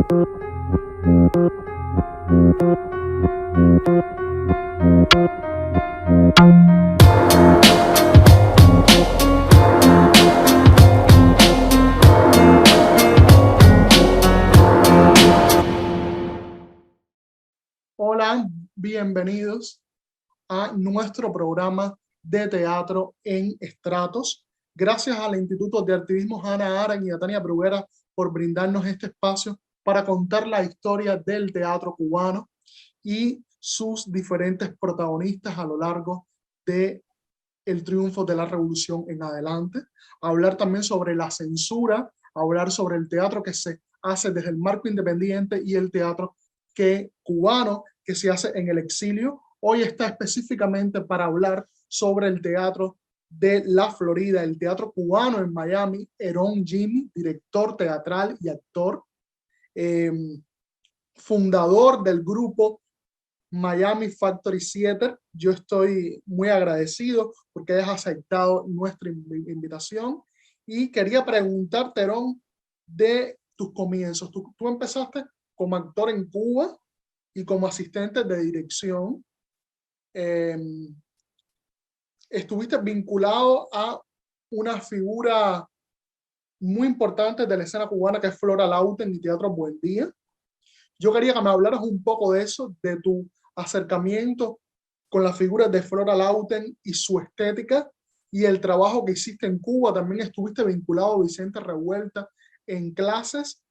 Hola, bienvenidos a nuestro programa de teatro en estratos. Gracias al Instituto de Activismo Hannah Arendt y a Tania Bruguera por brindarnos este espacio para contar la historia del teatro cubano y sus diferentes protagonistas a lo largo de el triunfo de la revolución en adelante. Hablar también sobre la censura, hablar sobre el teatro que se hace desde el marco independiente y el teatro cubano que se hace en el exilio. Hoy está específicamente para hablar sobre el teatro de la Florida, el teatro cubano en Miami. Herón Jimmy, director teatral y actor, fundador del grupo Miami Factory Theater. Yo estoy muy agradecido porque hayas aceptado nuestra invitación y quería preguntarte, Herón, de tus comienzos. Tú empezaste como actor en Cuba y como asistente de dirección. Estuviste vinculado a una figura muy importante de la escena cubana que es Flora Lauten y Teatro Buen Día. Yo quería que me hablaras un poco de eso, de tu acercamiento con las figuras de Flora Lauten y su estética y el trabajo que hiciste en Cuba. También estuviste vinculado a Vicente Revuelta en clases.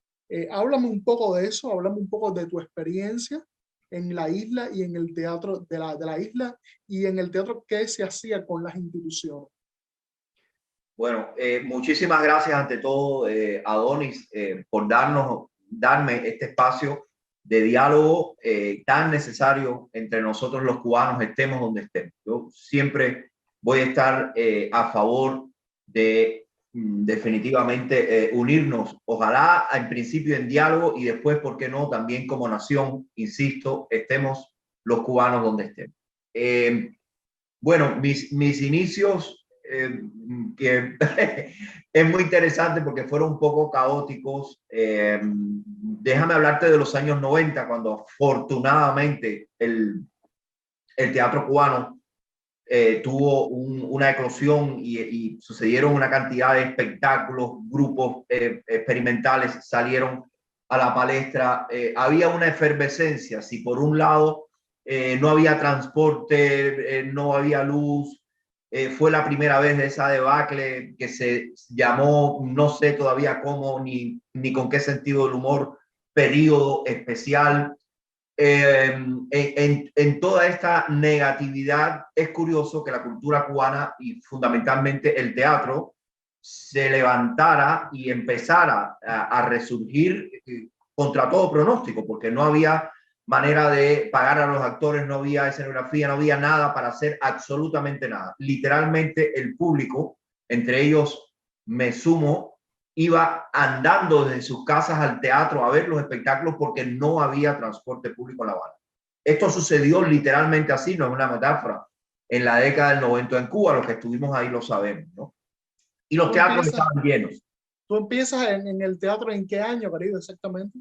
Háblame un poco de eso, háblame un poco de tu experiencia en la isla y en el teatro de la isla y en el teatro que se hacía con las instituciones. Bueno, muchísimas gracias ante todo, Adonis, por darme este espacio de diálogo tan necesario entre nosotros los cubanos, estemos donde estemos. Yo siempre voy a estar a favor de definitivamente unirnos, ojalá en principio en diálogo y después, ¿por qué no? También como nación, insisto, estemos los cubanos donde estemos. Bueno, mis inicios, que es muy interesante porque fueron un poco caóticos. Déjame hablarte de los años 90, cuando afortunadamente el teatro cubano tuvo una eclosión y sucedieron una cantidad de espectáculos, grupos experimentales salieron a la palestra. Había una efervescencia. Si por un lado no había transporte, no había luz, fue la primera vez de esa debacle que se llamó, no sé todavía cómo ni con qué sentido del humor, periodo especial. En toda esta negatividad es curioso que la cultura cubana y fundamentalmente el teatro se levantara y empezara a resurgir contra todo pronóstico, porque no había manera de pagar a los actores, no había escenografía, no había nada para hacer absolutamente nada. Literalmente el público, entre ellos me sumo, iba andando desde sus casas al teatro a ver los espectáculos porque no había transporte público en La Habana. Esto sucedió literalmente así, no es una metáfora. En la década del 90 en Cuba, los que estuvimos ahí lo sabemos, ¿no? Y los teatros estaban llenos. ¿Tú empiezas en el teatro en qué año, querido, exactamente?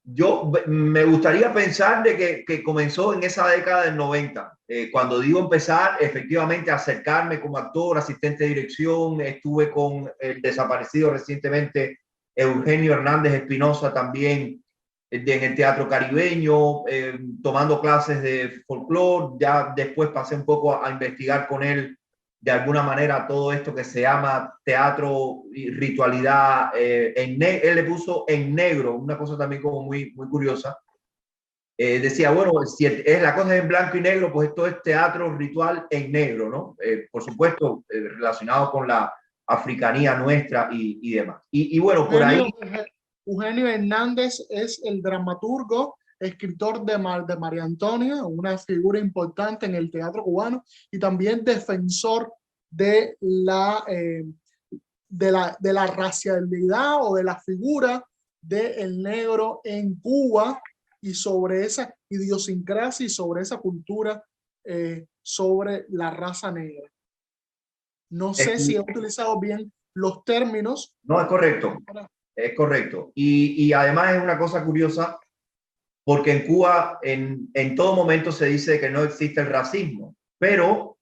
Yo me gustaría pensar de que comenzó en esa década del 90. Cuando digo empezar, efectivamente acercarme como actor, asistente de dirección, estuve con el desaparecido recientemente Eugenio Hernández Espinosa también en el Teatro Caribeño, tomando clases de folclore. Ya después pasé un poco a investigar con él de alguna manera todo esto que se llama teatro y ritualidad. Él le puso en negro, una cosa también como muy curiosa. Decía, bueno, si es la cosa en blanco y negro, pues esto es teatro ritual en negro, ¿no? Por supuesto, relacionado con la africanía nuestra y demás. Y bueno, por ahí... Eugenio Hernández es el dramaturgo, escritor de María Antonia, una figura importante en el teatro cubano y también defensor de de la racialidad o de la figura del negro en Cuba y sobre esa idiosincrasia y sobre esa cultura sobre la raza negra. No sé si he utilizado bien los términos. No, es correcto. es correcto. Y además es una cosa curiosa porque en Cuba en todo momento se dice que no existe el racismo, pero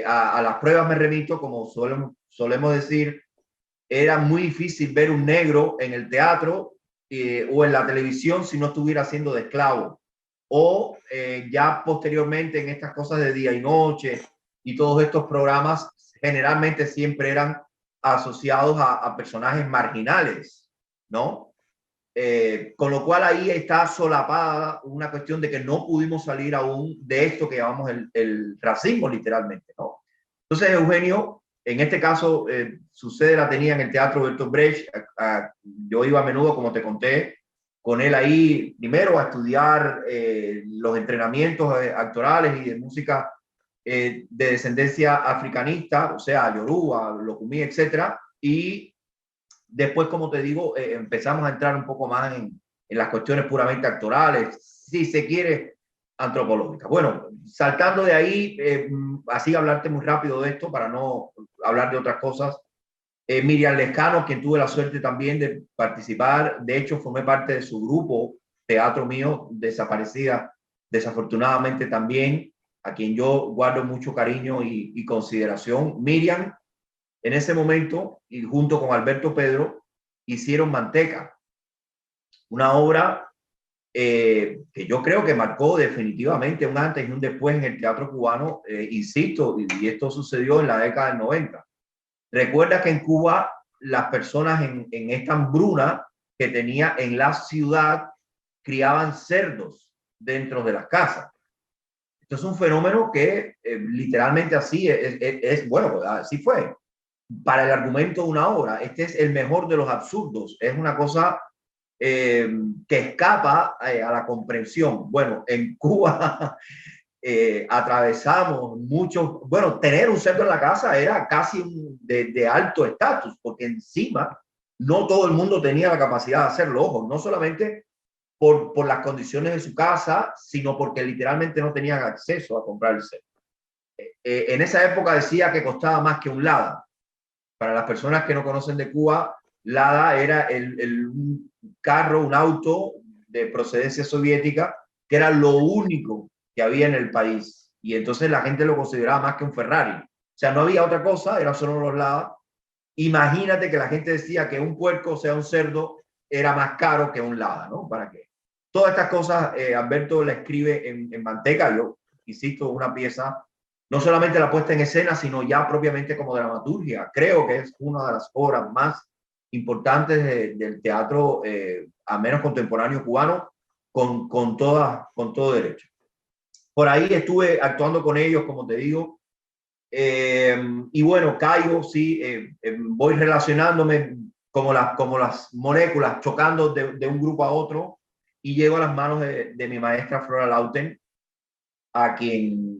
a las pruebas me remito, como solemos decir, era muy difícil ver un negro en el teatro o en la televisión si no estuviera siendo de esclavo. O ya posteriormente en estas cosas de día y noche y todos estos programas generalmente siempre eran asociados a personajes marginales, ¿no? Con lo cual ahí está solapada una cuestión de que no pudimos salir aún de esto que llamamos el racismo literalmente, ¿no? Entonces, Eugenio, en este caso, su sede la tenía en el Teatro Bertolt Brecht. Yo iba a menudo, como te conté, con él ahí, primero a estudiar los entrenamientos actorales y de música de descendencia africanista, o sea, Yoruba, Locumí, etcétera, y después, como te digo, empezamos a entrar un poco más en las cuestiones puramente actorales, si se quiere, antropológicas. Bueno, saltando de ahí, así hablarte muy rápido de esto para no hablar de otras cosas. Miriam Lescano, quien tuve la suerte también de participar, de hecho formé parte de su grupo Teatro Mío, desaparecida desafortunadamente también, a quien yo guardo mucho cariño y consideración. Miriam, en ese momento, y junto con Alberto Pedro, hicieron Manteca, una obra que yo creo que marcó definitivamente un antes y un después en el teatro cubano, insisto, y esto sucedió en la década del 90. Recuerda que en Cuba las personas en esta hambruna que tenía en la ciudad criaban cerdos dentro de las casas. Esto es un fenómeno que literalmente así bueno, así fue. Para el argumento de una obra, este es el mejor de los absurdos, es una cosa que escapa a la comprensión. Bueno, en Cuba atravesamos muchos, bueno, tener un cerdo en la casa era casi de alto estatus, porque encima no todo el mundo tenía la capacidad de hacerlo, ojo, no solamente por las condiciones de su casa, sino porque literalmente no tenían acceso a comprar el cerdo. En esa época decía que costaba más que un Lada. Para las personas que no conocen de Cuba, Lada era un carro, un auto de procedencia soviética, que era lo único que había en el país. Y entonces la gente lo consideraba más que un Ferrari. O sea, no había otra cosa, eran solo los Lada. Imagínate que la gente decía que un puerco, o sea, un cerdo, era más caro que un Lada, ¿no? ¿Para qué? Todas estas cosas, Alberto la escribe en Manteca. Yo insisto, una pieza no solamente la puesta en escena, sino ya propiamente como dramaturgia. Creo que es una de las obras más importantes del teatro, al menos contemporáneo cubano, con todo derecho. Por ahí estuve actuando con ellos, como te digo, y bueno, caigo, sí, voy relacionándome como las moléculas, chocando de un grupo a otro, y llego a las manos de mi maestra Flora Lauten, a quien,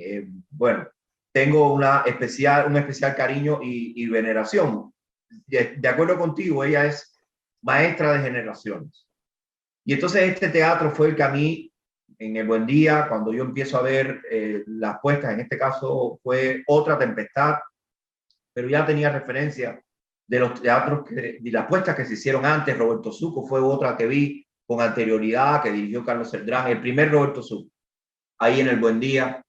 bueno, tengo un especial cariño y veneración. De acuerdo contigo, ella es maestra de generaciones. Y entonces este teatro fue el que a mí, en el Buen Día, cuando yo empiezo a ver las puestas, en este caso fue Otra Tempestad, pero ya tenía referencia de los teatros, de las puestas que se hicieron antes. Roberto Suco fue otra que vi con anterioridad, que dirigió Carlos Cerdrán, el primer Roberto Suco, ahí en el Buen Día.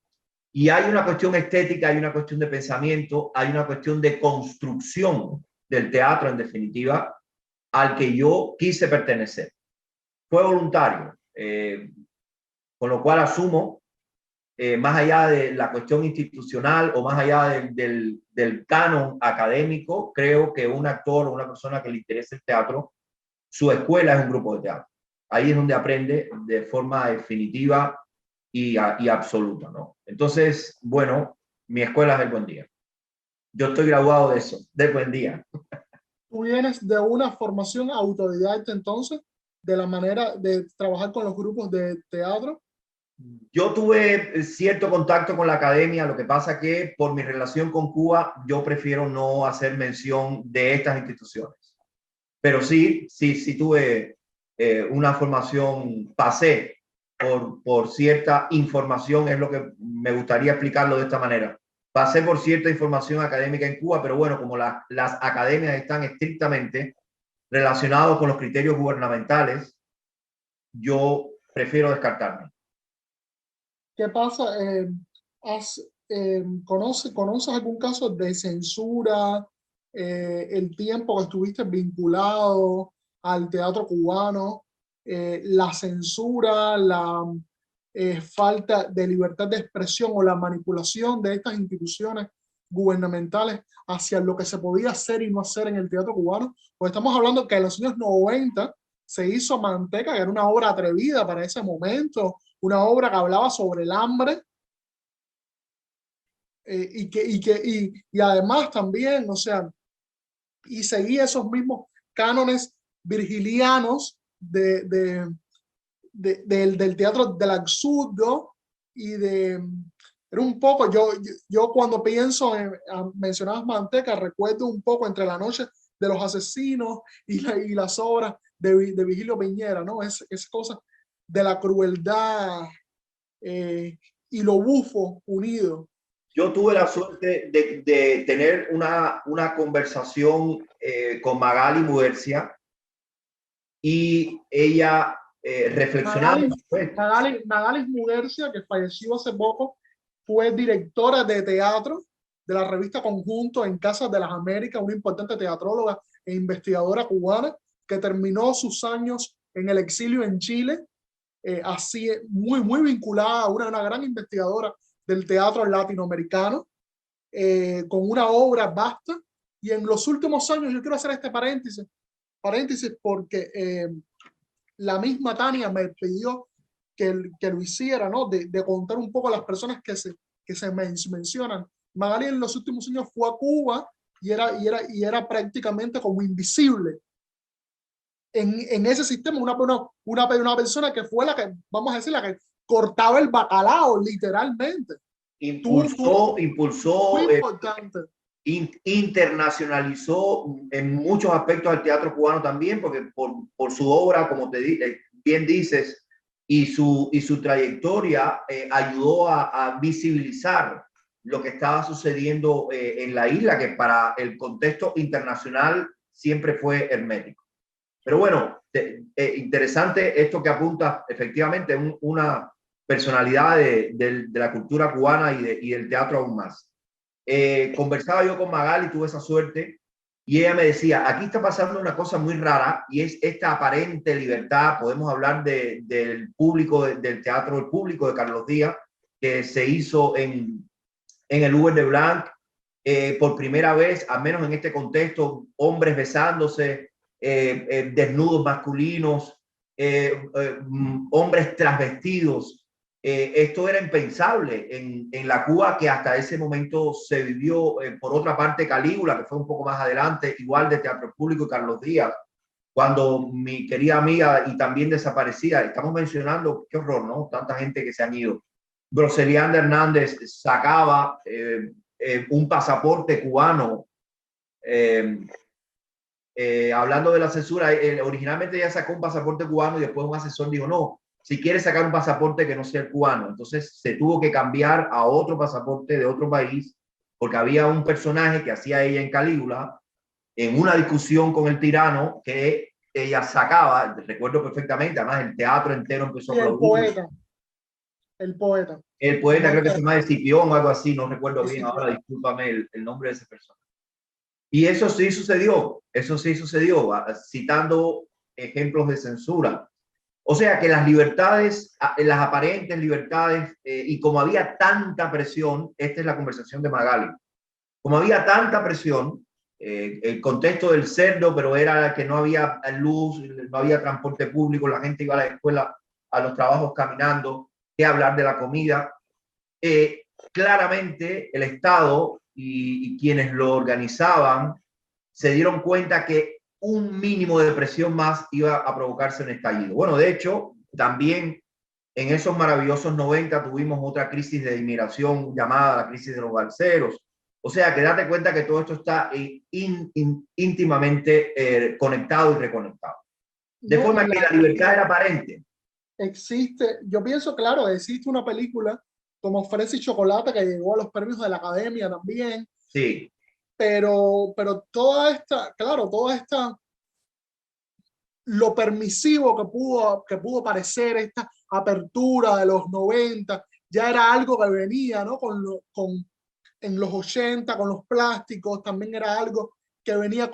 Y hay una cuestión estética, hay una cuestión de pensamiento, hay una cuestión de construcción del teatro, en definitiva, al que yo quise pertenecer. Fue voluntario, con lo cual asumo, más allá de la cuestión institucional o más allá del canon académico, creo que un actor o una persona que le interese el teatro, su escuela es un grupo de teatro. Ahí es donde aprende de forma definitiva y absoluta, ¿no? Entonces, bueno, mi escuela es el Buen Día. Yo estoy graduado de eso, del Buen Día. ¿Tú vienes de una formación autodidacta entonces, de la manera de trabajar con los grupos de teatro? Yo tuve cierto contacto con la academia, lo que pasa que por mi relación con Cuba, yo prefiero no hacer mención de estas instituciones. Pero sí tuve una formación, pasé por cierta información, es lo que me gustaría explicarlo de esta manera. Pasé por cierta información académica en Cuba, pero bueno, como las academias están estrictamente relacionados con los criterios gubernamentales, yo prefiero descartarme. ¿Qué pasa? ¿Conoces algún caso de censura, el tiempo que estuviste vinculado al teatro cubano, la censura, la falta de libertad de expresión o la manipulación de estas instituciones gubernamentales hacia lo que se podía hacer y no hacer en el teatro cubano? Pues estamos hablando que en los años 90 se hizo Manteca, que era una obra atrevida para ese momento, una obra que hablaba sobre el hambre, y además también, o sea, y seguía esos mismos cánones virgilianos del teatro del absurdo era un poco, yo cuando pienso mencionabas Manteca, recuerdo un poco Entre la noche de los asesinos y las obras de Vigilio Piñera, ¿no? Esa cosa de la crueldad y lo bufo unido. Yo tuve la suerte de tener una conversación con Magali Muercia y ella reflexionaba. Magali Muguercia, que falleció hace poco, fue directora de teatro de la revista Conjunto en Casas de las Américas, una importante teatróloga e investigadora cubana que terminó sus años en el exilio en Chile, así muy vinculada a una gran investigadora del teatro latinoamericano, con una obra vasta. Y en los últimos años, yo quiero hacer este paréntesis porque la misma Tania me pidió que lo hiciera, ¿no? De contar un poco a las personas que se mencionan. Magali en los últimos años fue a Cuba y era prácticamente como invisible en ese sistema, una persona que fue la que, vamos a decir, la que cortaba el bacalao, literalmente. Impulsó, muy importante. Internacionalizó en muchos aspectos al teatro cubano también, porque por su obra, como bien dices, y su trayectoria ayudó a visibilizar lo que estaba sucediendo en la isla, que para el contexto internacional siempre fue hermético. Pero bueno, interesante esto que apunta efectivamente una personalidad de la cultura cubana y del teatro aún más. Conversaba yo con Magali, tuve esa suerte, y ella me decía, aquí está pasando una cosa muy rara y es esta aparente libertad. Podemos hablar del público, del teatro, el público de Carlos Díaz, que se hizo en el Uber de Blanc, por primera vez, al menos en este contexto, hombres besándose, desnudos masculinos, hombres transvestidos. Esto era impensable en la Cuba que hasta ese momento se vivió. Por otra parte, Calígula, que fue un poco más adelante, igual de teatro público, y Carlos Díaz, cuando mi querida amiga y también desaparecida, estamos mencionando, qué horror, ¿no? Tanta gente que se han ido. Broselianda Hernández sacaba un pasaporte cubano. Hablando de la censura, originalmente ella sacó un pasaporte cubano y después un asesor dijo, no, si quieres sacar un pasaporte que no sea el cubano. Entonces se tuvo que cambiar a otro pasaporte de otro país porque había un personaje que hacía ella en Calígula en una discusión con el tirano que ella sacaba, recuerdo perfectamente, además el teatro entero empezó a aplaudir. El poeta. El poeta creo que se llama Escipión o algo así, no recuerdo bien ahora, discúlpame el nombre de esa persona. Y eso sí sucedió, citando ejemplos de censura. O sea que las libertades, las aparentes libertades, y como había tanta presión, esta es la conversación de Magali, como había tanta presión, el contexto del cerdo, pero era que no había luz, no había transporte público, la gente iba a la escuela, a los trabajos caminando, que hablar de la comida. Claramente el Estado y quienes lo organizaban se dieron cuenta que un mínimo de presión más iba a provocarse un estallido. Bueno, de hecho, también en esos maravillosos 90 tuvimos otra crisis de inmigración llamada la crisis de los balseros. O sea, que date cuenta que todo esto está íntimamente conectado y reconectado. De forma que la libertad era aparente. Existe, yo pienso, claro, existe una película como Fresa y Chocolate que llegó a los premios de la Academia también. Sí. Pero toda esta lo permisivo que pudo parecer esta apertura de los 90, ya era algo que venía, ¿no? En los 80, con los plásticos, también era algo que venía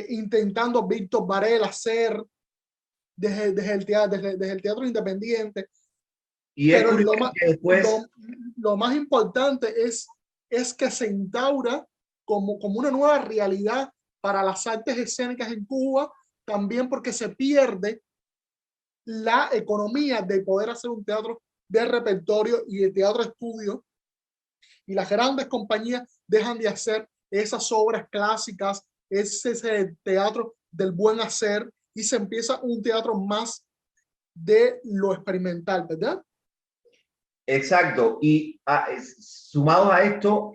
intentando Víctor Varela hacer desde el teatro independiente. Y es Pero curioso que después... lo más importante es que se instaura como una nueva realidad para las artes escénicas en Cuba, también porque se pierde la economía de poder hacer un teatro de repertorio y de teatro estudio, y las grandes compañías dejan de hacer esas obras clásicas, ese teatro del buen hacer, y se empieza un teatro más de lo experimental, ¿verdad? Exacto. Y sumados a esto,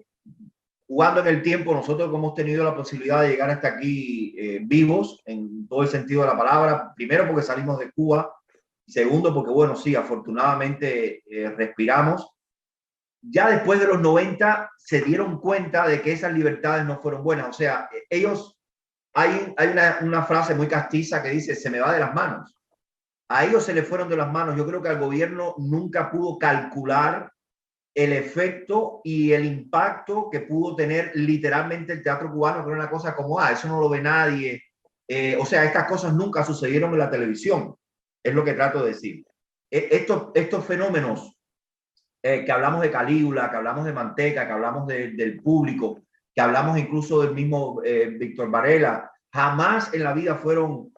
jugando en el tiempo, nosotros hemos tenido la posibilidad de llegar hasta aquí vivos, en todo el sentido de la palabra. Primero porque salimos de Cuba. Segundo porque, bueno, sí, afortunadamente respiramos. Ya después de los 90 se dieron cuenta de que esas libertades no fueron buenas. O sea, ellos, hay una frase muy castiza que dice, se me va de las manos. A ellos se les fueron de las manos. Yo creo que al gobierno nunca pudo calcular el efecto y el impacto que pudo tener literalmente el teatro cubano, que era una cosa como, eso no lo ve nadie. O sea, estas cosas nunca sucedieron en la televisión, es lo que trato de decir. Estos fenómenos que hablamos de Calígula, que hablamos de Manteca, que hablamos del público, que hablamos incluso del mismo Víctor Varela, jamás en la vida fueron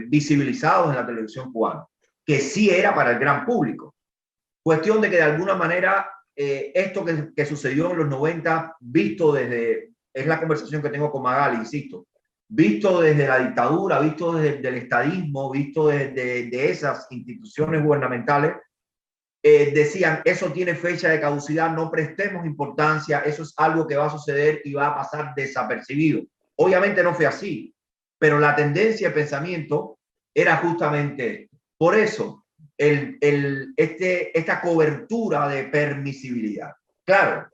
visibilizados en la televisión cubana, que sí era para el gran público. Cuestión de que de alguna manera esto que sucedió en los 90, visto desde, es la conversación que tengo con Magali, insisto, visto desde la dictadura, visto desde el estadismo, visto desde esas instituciones gubernamentales, decían, eso tiene fecha de caducidad, no prestemos importancia, eso es algo que va a suceder y va a pasar desapercibido. Obviamente no fue así, pero la tendencia de pensamiento era justamente esto. Por eso, esta cobertura de permisibilidad. Claro,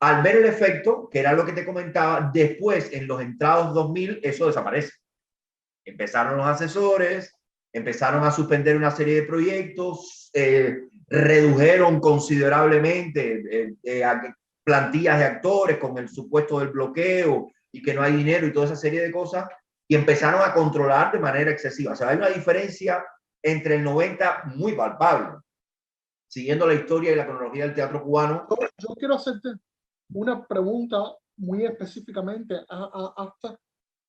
al ver el efecto, que era lo que te comentaba, después en los entrados 2000, eso desaparece. Empezaron los asesores, empezaron a suspender una serie de proyectos, redujeron considerablemente plantillas de actores con el supuesto del bloqueo y que no hay dinero y toda esa serie de cosas, y empezaron a controlar de manera excesiva. O sea, hay una diferencia entre el 90 muy palpable. Siguiendo la historia y la cronología del teatro cubano. Yo quiero hacerte una pregunta muy específicamente hasta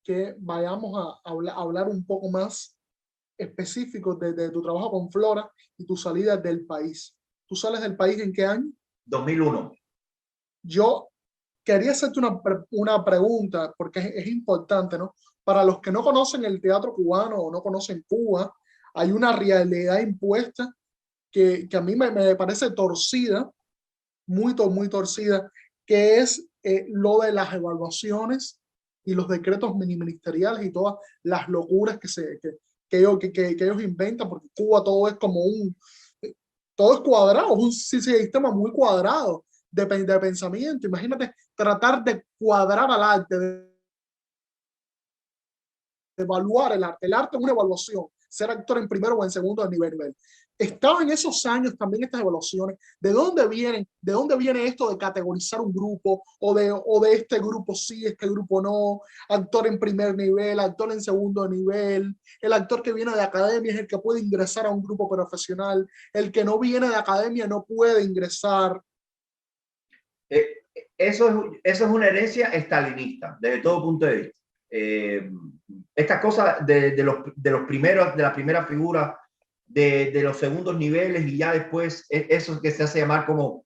que vayamos a hablar un poco más específico de tu trabajo con Flora y tu salida del país. ¿Tú sales del país en qué año? 2001. Yo quería hacerte una pregunta porque es importante, ¿no? Para los que no conocen el teatro cubano o no conocen Cuba, hay una realidad impuesta que a mí me parece torcida, muy torcida, que es lo de las evaluaciones y los decretos ministeriales y todas las locuras que ellos inventan, porque Cuba todo es como todo es cuadrado, es un sistema muy cuadrado de pensamiento. Imagínate tratar de cuadrar al arte, de evaluar el arte. El arte es una evaluación, ser actor en primero o en segundo nivel. Estaba en esos años también estas evaluaciones. ¿De dónde vienen? ¿De dónde viene esto de categorizar un grupo o de este grupo sí, este grupo no? Actor en primer nivel, actor en segundo nivel. El actor que viene de academia es el que puede ingresar a un grupo profesional. El que no viene de academia no puede ingresar. Eso es una herencia estalinista desde todo punto de vista. Estas cosas de los primeros, de las primeras figuras, de los segundos niveles y ya después eso que se hace llamar como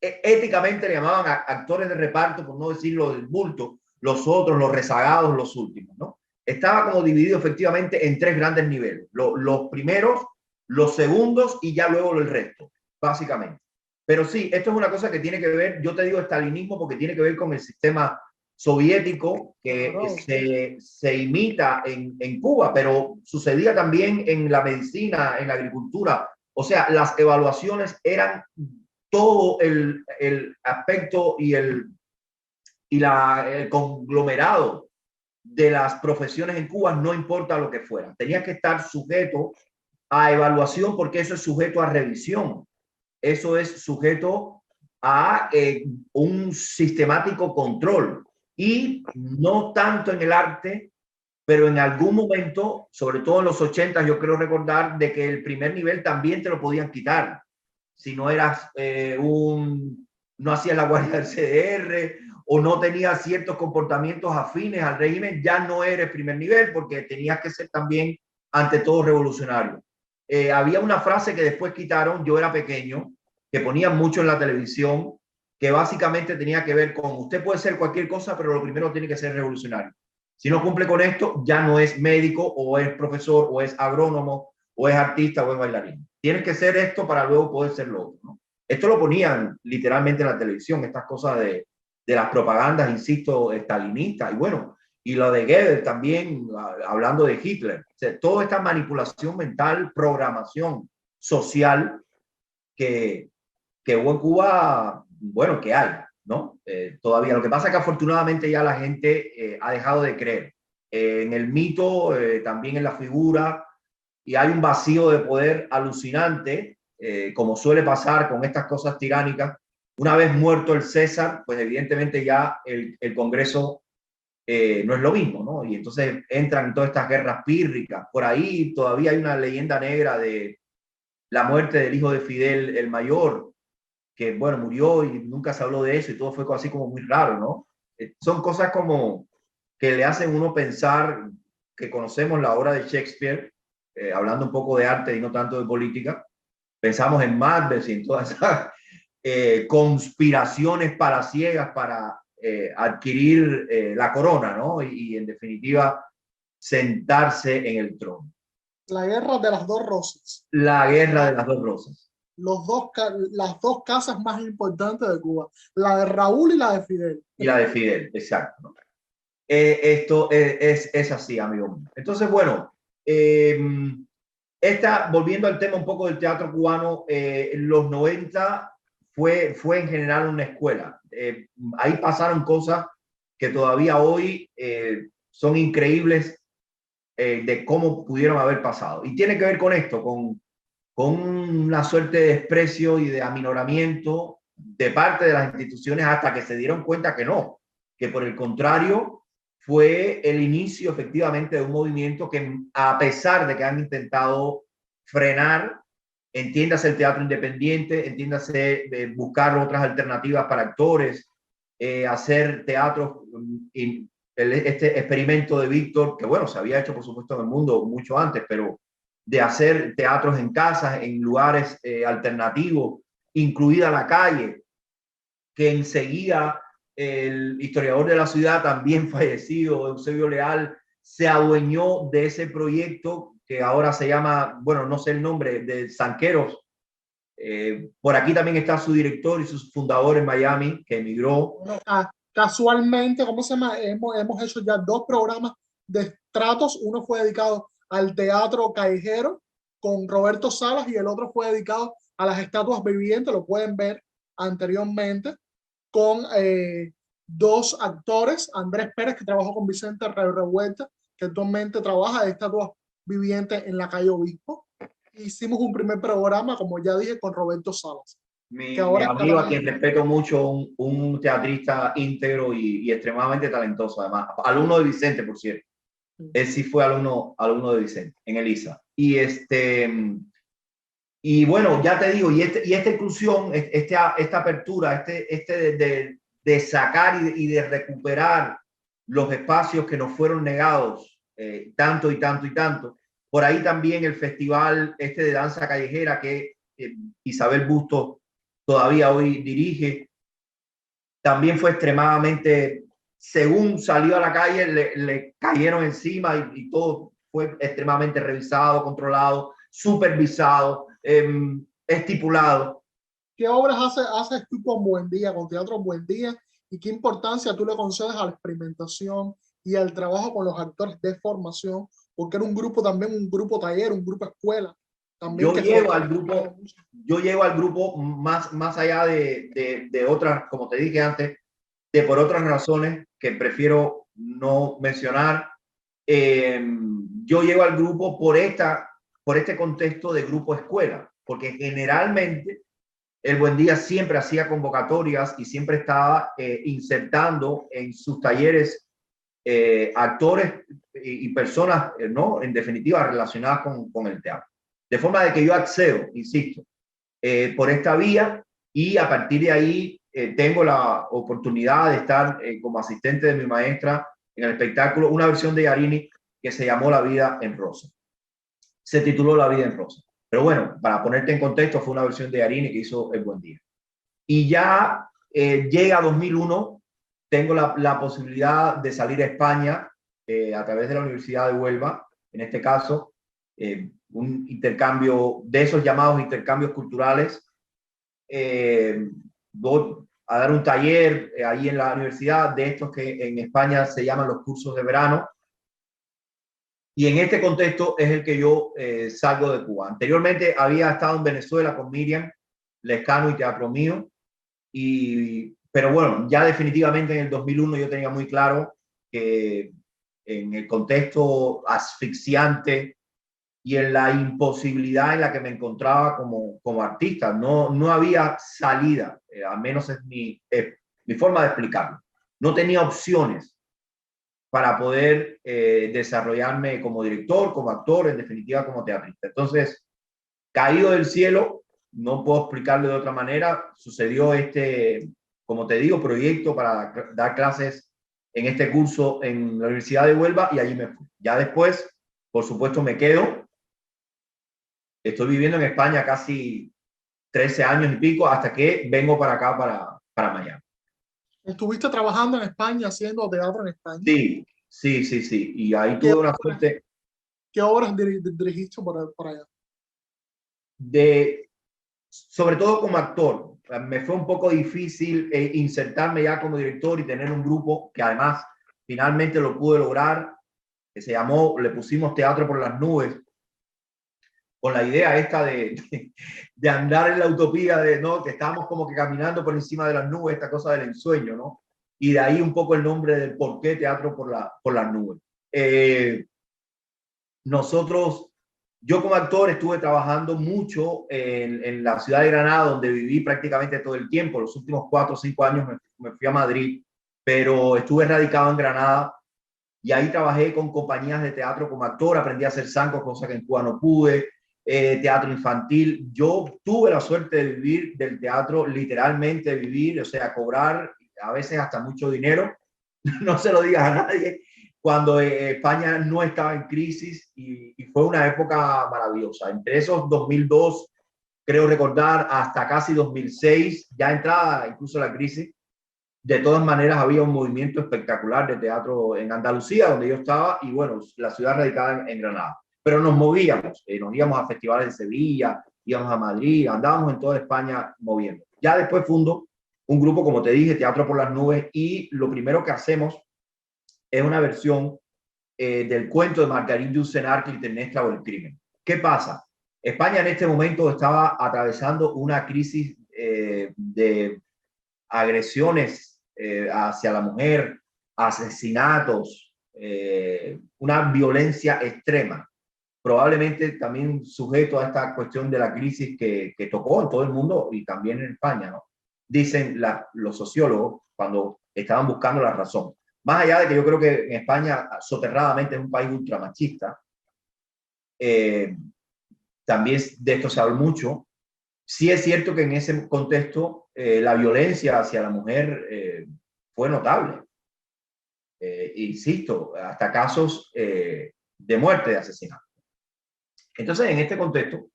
éticamente le llamaban actores de reparto, por no decirlo del bulto, los otros, los rezagados, los últimos, ¿no? Estaba como dividido efectivamente en tres grandes niveles, los primeros, los segundos y ya luego el resto, básicamente. Pero sí, esto es una cosa que tiene que ver, yo te digo estalinismo porque tiene que ver con el sistema soviético que se imita en Cuba, pero sucedía también en la medicina, en la agricultura. O sea, las evaluaciones eran todo el aspecto y el conglomerado de las profesiones en Cuba, no importa lo que fuera. Tenía que estar sujeto a evaluación porque eso es sujeto a revisión. Eso es sujeto a un sistemático control. Y no tanto en el arte, pero en algún momento, sobre todo en los 80, yo creo recordar de que el primer nivel también te lo podían quitar. Si no eras no hacías la guardia del CDR o no tenías ciertos comportamientos afines al régimen, ya no eres primer nivel porque tenías que ser también ante todo revolucionario. Había una frase que después quitaron, yo era pequeño, que ponían mucho en la televisión, que básicamente tenía que ver con usted puede ser cualquier cosa, pero lo primero tiene que ser revolucionario. Si no cumple con esto, ya no es médico o es profesor o es agrónomo o es artista o es bailarín. Tienes que ser esto para luego poder ser lo otro, ¿no? Esto lo ponían literalmente en la televisión, estas cosas de las propagandas, insisto, estalinistas. Y bueno, y lo de Goebbels también, hablando de Hitler. O sea, toda esta manipulación mental, programación social que hubo en Cuba, bueno, que hay, ¿no? Todavía. Lo que pasa es que afortunadamente ya la gente ha dejado de creer en el mito, también en la figura, y hay un vacío de poder alucinante, como suele pasar con estas cosas tiránicas. Una vez muerto el César, pues evidentemente ya el Congreso no es lo mismo, ¿no? Y entonces entran en todas estas guerras pírricas. Por ahí todavía hay una leyenda negra de la muerte del hijo de Fidel el Mayor, que, bueno, murió y nunca se habló de eso y todo fue así como muy raro, ¿no? Son cosas como que le hacen uno pensar que conocemos la obra de Shakespeare, hablando un poco de arte y no tanto de política, pensamos en Macbeth y en todas esas conspiraciones palaciegas para adquirir la corona, ¿no? Y en definitiva sentarse en el trono. La guerra de las dos rosas. La guerra de las dos rosas. Las dos casas más importantes de Cuba, la de Raúl y la de Fidel. Y la de Fidel, exacto, ¿no? Esto es así, amigo mío. Entonces, bueno, volviendo al tema un poco del teatro cubano, los 90 fue en general una escuela. Ahí pasaron cosas que todavía hoy son increíbles de cómo pudieron haber pasado. Y tiene que ver con esto, con una suerte de desprecio y de aminoramiento de parte de las instituciones hasta que se dieron cuenta que no, que por el contrario fue el inicio efectivamente de un movimiento que, a pesar de que han intentado frenar, entiéndase el teatro independiente, entiéndase buscar otras alternativas para actores, hacer teatro, este experimento de Víctor, que bueno, se había hecho por supuesto en el mundo mucho antes, pero de hacer teatros en casas, en lugares alternativos, incluida la calle, que enseguida el historiador de la ciudad, también fallecido, Eusebio Leal, se adueñó de ese proyecto que ahora se llama, bueno, no sé el nombre, de Sanqueros. Por aquí también está su director y su fundador en Miami, que emigró. Bueno, casualmente, ¿cómo se llama? Hemos hecho ya dos programas de estratos. Uno fue dedicado al teatro callejero con Roberto Salas y el otro fue dedicado a las estatuas vivientes, lo pueden ver anteriormente, con dos actores, Andrés Pérez, que trabajó con Vicente Revuelta, que actualmente trabaja de estatuas vivientes en la calle Obispo. Hicimos un primer programa, como ya dije, con Roberto Salas. Mi amigo, a quien respeto mucho, un teatrista íntegro y extremadamente talentoso, además. Alumno de Vicente, por cierto. Él sí fue alumno de Vicente, en Elisa. Y bueno, ya te digo, y esta inclusión, esta apertura, de sacar y de recuperar los espacios que nos fueron negados, tanto y tanto y tanto. Por ahí también el festival de danza callejera que Isabel Bustos todavía hoy dirige, también fue extremadamente, según salió a la calle, le cayeron encima y todo fue extremadamente revisado, controlado, supervisado, estipulado. ¿Qué obras haces tú con Buen Día, con Teatro Buen Día? ¿Y qué importancia tú le concedes a la experimentación y al trabajo con los actores de formación? Porque era un grupo también, un grupo taller, un grupo escuela. También yo llevo al grupo más allá de otras, como te dije antes, por otras razones que prefiero no mencionar. Yo llego al grupo por este contexto de grupo escuela, porque generalmente el Buen Día siempre hacía convocatorias y siempre estaba insertando en sus talleres actores y personas, ¿no? En definitiva, relacionadas con el teatro. De forma de que yo accedo, insisto, por esta vía y a partir de ahí tengo la oportunidad de estar como asistente de mi maestra en el espectáculo, una versión de Yarini que se llamó La vida en rosa. Se tituló La vida en rosa. Pero bueno, para ponerte en contexto, fue una versión de Yarini que hizo El Buen Día. Y ya llega 2001, tengo la posibilidad de salir a España a través de la Universidad de Huelva, en este caso, un intercambio de esos llamados intercambios culturales. Voy a dar un taller ahí en la universidad de estos que en España se llaman los cursos de verano. Y en este contexto es el que yo salgo de Cuba. Anteriormente había estado en Venezuela con Miriam Lescano y Teatro Mío. Pero bueno, ya definitivamente en el 2001 yo tenía muy claro que en el contexto asfixiante y en la imposibilidad en la que me encontraba como artista, no había salida, al menos es mi forma de explicarlo. No tenía opciones para poder desarrollarme como director, como actor, en definitiva como teatrista. Entonces, caído del cielo, no puedo explicarlo de otra manera, sucedió como te digo, proyecto para dar clases en este curso en la Universidad de Huelva y allí me fui. Ya después, por supuesto, me quedo. Estoy viviendo en España casi 13 años y pico hasta que vengo para acá, para Miami. ¿Estuviste trabajando en España, haciendo teatro en España? Sí, sí, sí, sí. Y ahí ¿Qué tuve una obras, suerte qué obras dirigiste por allá? sobre todo como actor. Me fue un poco difícil insertarme ya como director y tener un grupo que además finalmente lo pude lograr, que le pusimos Teatro por las Nubes, con la idea esta de andar en la utopía, ¿no? Que estábamos como que caminando por encima de las nubes, esta cosa del ensueño, ¿no? Y de ahí un poco el nombre del por qué Teatro por las Nubes. Nosotros, yo como actor estuve trabajando mucho en la ciudad de Granada, donde viví prácticamente todo el tiempo. Los últimos 4 o 5 años me fui a Madrid, pero estuve radicado en Granada y ahí trabajé con compañías de teatro como actor, aprendí a hacer zancos, cosa que en Cuba no pude, teatro infantil. Yo tuve la suerte de vivir del teatro, literalmente vivir, o sea, cobrar a veces hasta mucho dinero, no se lo digas a nadie, cuando España no estaba en crisis y fue una época maravillosa. Entre esos 2002, creo recordar, hasta casi 2006, ya entrada incluso la crisis, de todas maneras había un movimiento espectacular de teatro en Andalucía, donde yo estaba, y bueno, la ciudad radicada en Granada. Pero nos movíamos, nos íbamos a festivales de Sevilla, íbamos a Madrid, andábamos en toda España moviendo. Ya después fundo un grupo, como te dije, Teatro por las Nubes, y lo primero que hacemos es una versión del cuento de Marguerite Yourcenar, Clitemnestra o el crimen. ¿Qué pasa? España en este momento estaba atravesando una crisis de agresiones hacia la mujer, asesinatos, una violencia extrema. Probablemente también sujeto a esta cuestión de la crisis que tocó en todo el mundo y también en España, ¿no? Dicen los sociólogos cuando estaban buscando la razón. Más allá de que yo creo que en España soterradamente es un país ultramachista, también de esto se habla mucho. Sí es cierto que en ese contexto la violencia hacia la mujer fue notable. Insisto, hasta casos de muerte, de asesinato. Entonces, en este contexto,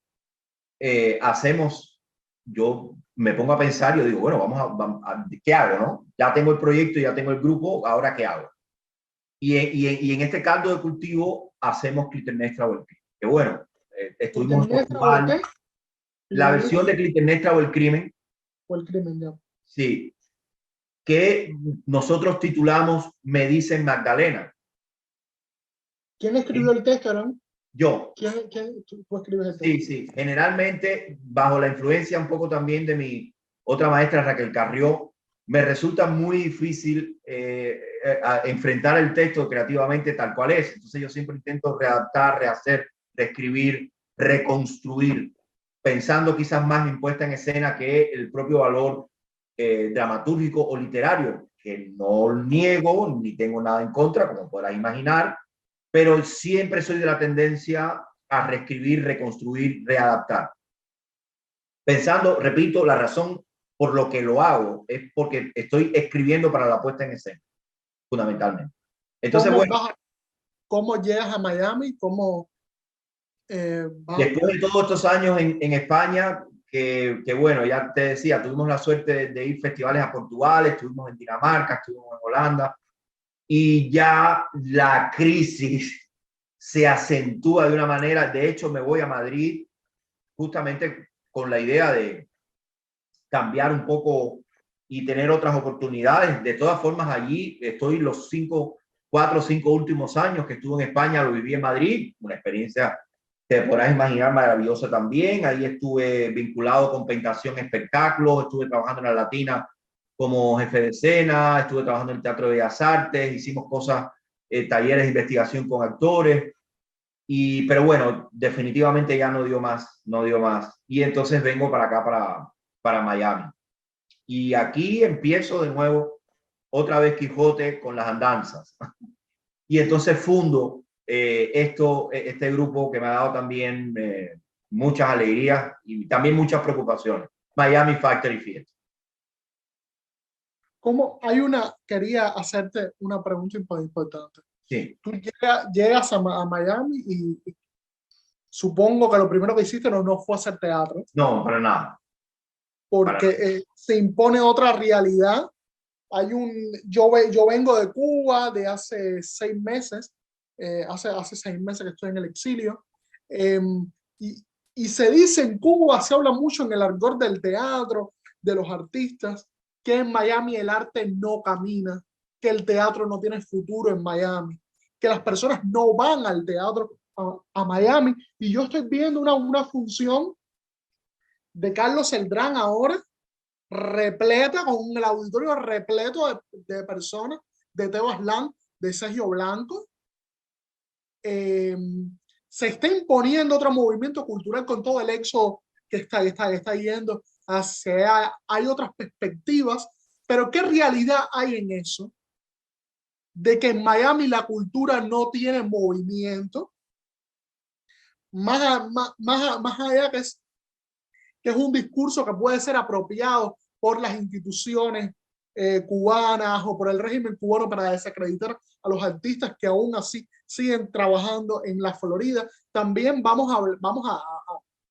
yo me pongo a pensar y yo digo, bueno, ¿qué hago, no? Ya tengo el proyecto, ya tengo el grupo, ¿ahora qué hago? Y en este caldo de cultivo hacemos Clitemnestra o el crimen. Que bueno, estuvimos en Portugal. La versión de Clitemnestra o el crimen. O el crimen, ya. Sí, que nosotros titulamos Me dicen Magdalena. ¿Quién escribió el texto, no? Yo. ¿Tú escribes el texto? Sí, sí. Generalmente bajo la influencia un poco también de mi otra maestra, Raquel Carrió, me resulta muy difícil enfrentar el texto creativamente tal cual es. Entonces yo siempre intento readaptar, rehacer, reescribir, reconstruir, pensando quizás más en puesta en escena que el propio valor dramatúrgico o literario, que no niego ni tengo nada en contra, como podrás imaginar, pero siempre soy de la tendencia a reescribir, reconstruir, readaptar. Pensando, repito, la razón por lo que lo hago es porque estoy escribiendo para la puesta en escena, fundamentalmente. Entonces, bueno, ¿cómo llegas a Miami? ¿Cómo después de todos estos años en España, que bueno, ya te decía, tuvimos la suerte de ir festivales a Portugal, estuvimos en Dinamarca, estuvimos en Holanda, y ya la crisis se acentúa de una manera. De hecho, me voy a Madrid justamente con la idea de cambiar un poco y tener otras oportunidades. De todas formas, allí estoy los 4 o 5 últimos años que estuve en España, lo viví en Madrid, una experiencia, te podrás imaginar, maravillosa también. Ahí estuve vinculado con Pentación Espectáculos, estuve trabajando en la Latina como jefe de escena, estuve trabajando en el Teatro de Bellas Artes, hicimos cosas, talleres de investigación con actores. Pero bueno, definitivamente ya no dio más, no dio más. Y entonces vengo para acá, para Miami. Y aquí empiezo de nuevo, otra vez Quijote con las andanzas. Y entonces fundo este grupo que me ha dado también muchas alegrías y también muchas preocupaciones. Miami Factory Theatre. Quería hacerte una pregunta importante. Sí. Tú llegas a Miami y supongo que lo primero que hiciste no fue hacer teatro. No, para nada. Porque se impone otra realidad. Yo vengo de Cuba de hace 6 meses, hace 6 meses que estoy en el exilio, y, y se dice en Cuba, se habla mucho en el argot del teatro, de los artistas, que en Miami el arte no camina, que el teatro no tiene futuro en Miami, que las personas no van al teatro a Miami, y yo estoy viendo una función de Carlos Celdrán ahora, repleta, con el auditorio repleto de personas, de Teo Aslan, de Sergio Blanco. Se está imponiendo otro movimiento cultural con todo el éxodo que está yendo hay otras perspectivas, pero ¿qué realidad hay en eso? De que en Miami la cultura no tiene movimiento, más allá que es un discurso que puede ser apropiado por las instituciones cubanas o por el régimen cubano para desacreditar a los artistas que aún así siguen trabajando en la Florida. También vamos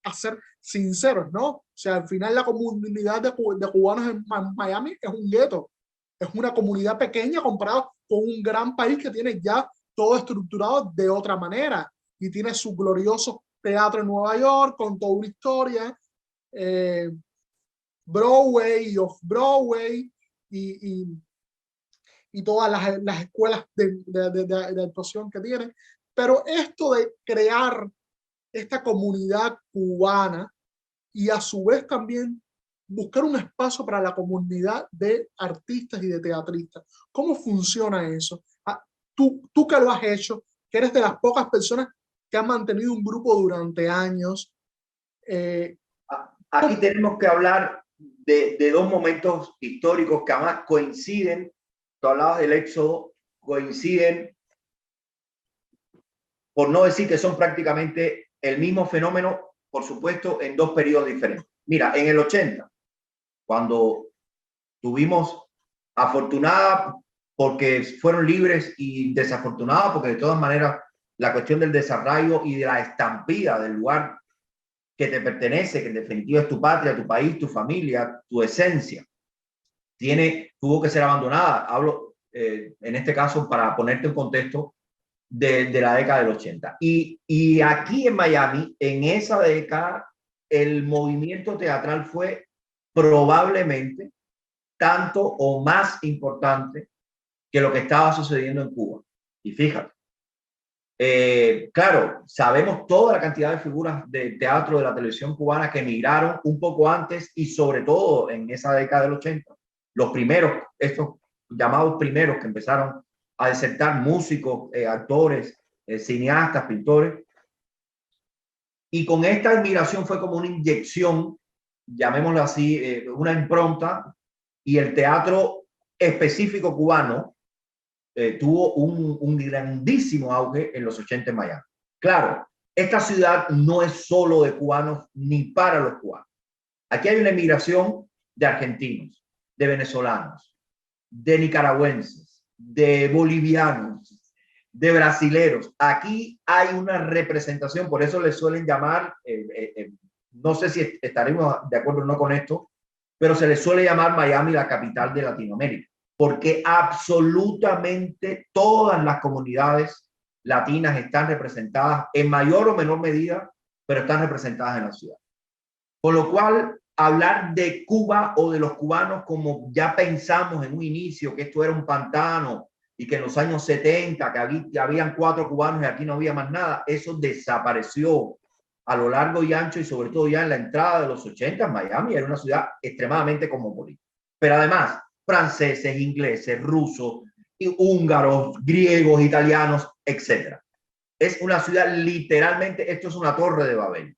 a ser sinceros, ¿no? O sea, al final la comunidad de cubanos en Miami es un gueto, es una comunidad pequeña comparado con un gran país que tiene ya todo estructurado de otra manera y tiene su glorioso teatro en Nueva York con toda una historia, Broadway y Off-Broadway y todas las escuelas de actuación que tienen. Pero esto de crear esta comunidad cubana y a su vez también buscar un espacio para la comunidad de artistas y de teatristas. ¿Cómo funciona eso? Tú que lo has hecho, que eres de las pocas personas que han mantenido un grupo durante años. Aquí tenemos que hablar de 2 momentos históricos que además coinciden. Tú hablabas del éxodo, coinciden, por no decir que son prácticamente el mismo fenómeno, por supuesto, en 2 periodos diferentes. Mira, en el 80, cuando tuvimos afortunada porque fueron libres y desafortunada porque de todas maneras la cuestión del desarraigo y de la estampida del lugar que te pertenece, que en definitiva es tu patria, tu país, tu familia, tu esencia, tuvo que ser abandonada. Hablo en este caso para ponerte en contexto de la década del 80. Y aquí en Miami, en esa década, el movimiento teatral fue probablemente tanto o más importante que lo que estaba sucediendo en Cuba. Y fíjate, claro, sabemos toda la cantidad de figuras de teatro de la televisión cubana que emigraron un poco antes y sobre todo en esa década del 80. los primeros, estos llamados primeros que empezaron a desertar, músicos, actores, cineastas, pintores. Y con esta inmigración fue como una inyección, llamémoslo así, una impronta, y el teatro específico cubano tuvo un grandísimo auge en los 80 en Miami. Claro, esta ciudad no es solo de cubanos ni para los cubanos. Aquí hay una inmigración de argentinos, de venezolanos, de nicaragüenses, de bolivianos, de brasileros. Aquí hay una representación, por eso le suelen llamar, no sé si estaremos de acuerdo o no con esto, pero se le suele llamar Miami la capital de Latinoamérica, porque absolutamente todas las comunidades latinas están representadas en mayor o menor medida, pero están representadas en la ciudad. Con lo cual, hablar de Cuba o de los cubanos como ya pensamos en un inicio, que esto era un pantano y que en los años 70 que habían 4 cubanos y aquí no había más nada, eso desapareció a lo largo y ancho, y sobre todo ya en la entrada de los 80 en Miami era una ciudad extremadamente cosmopolita. Pero además, franceses, ingleses, rusos, húngaros, griegos, italianos, etc. Es una ciudad literalmente, esto es una torre de Babel.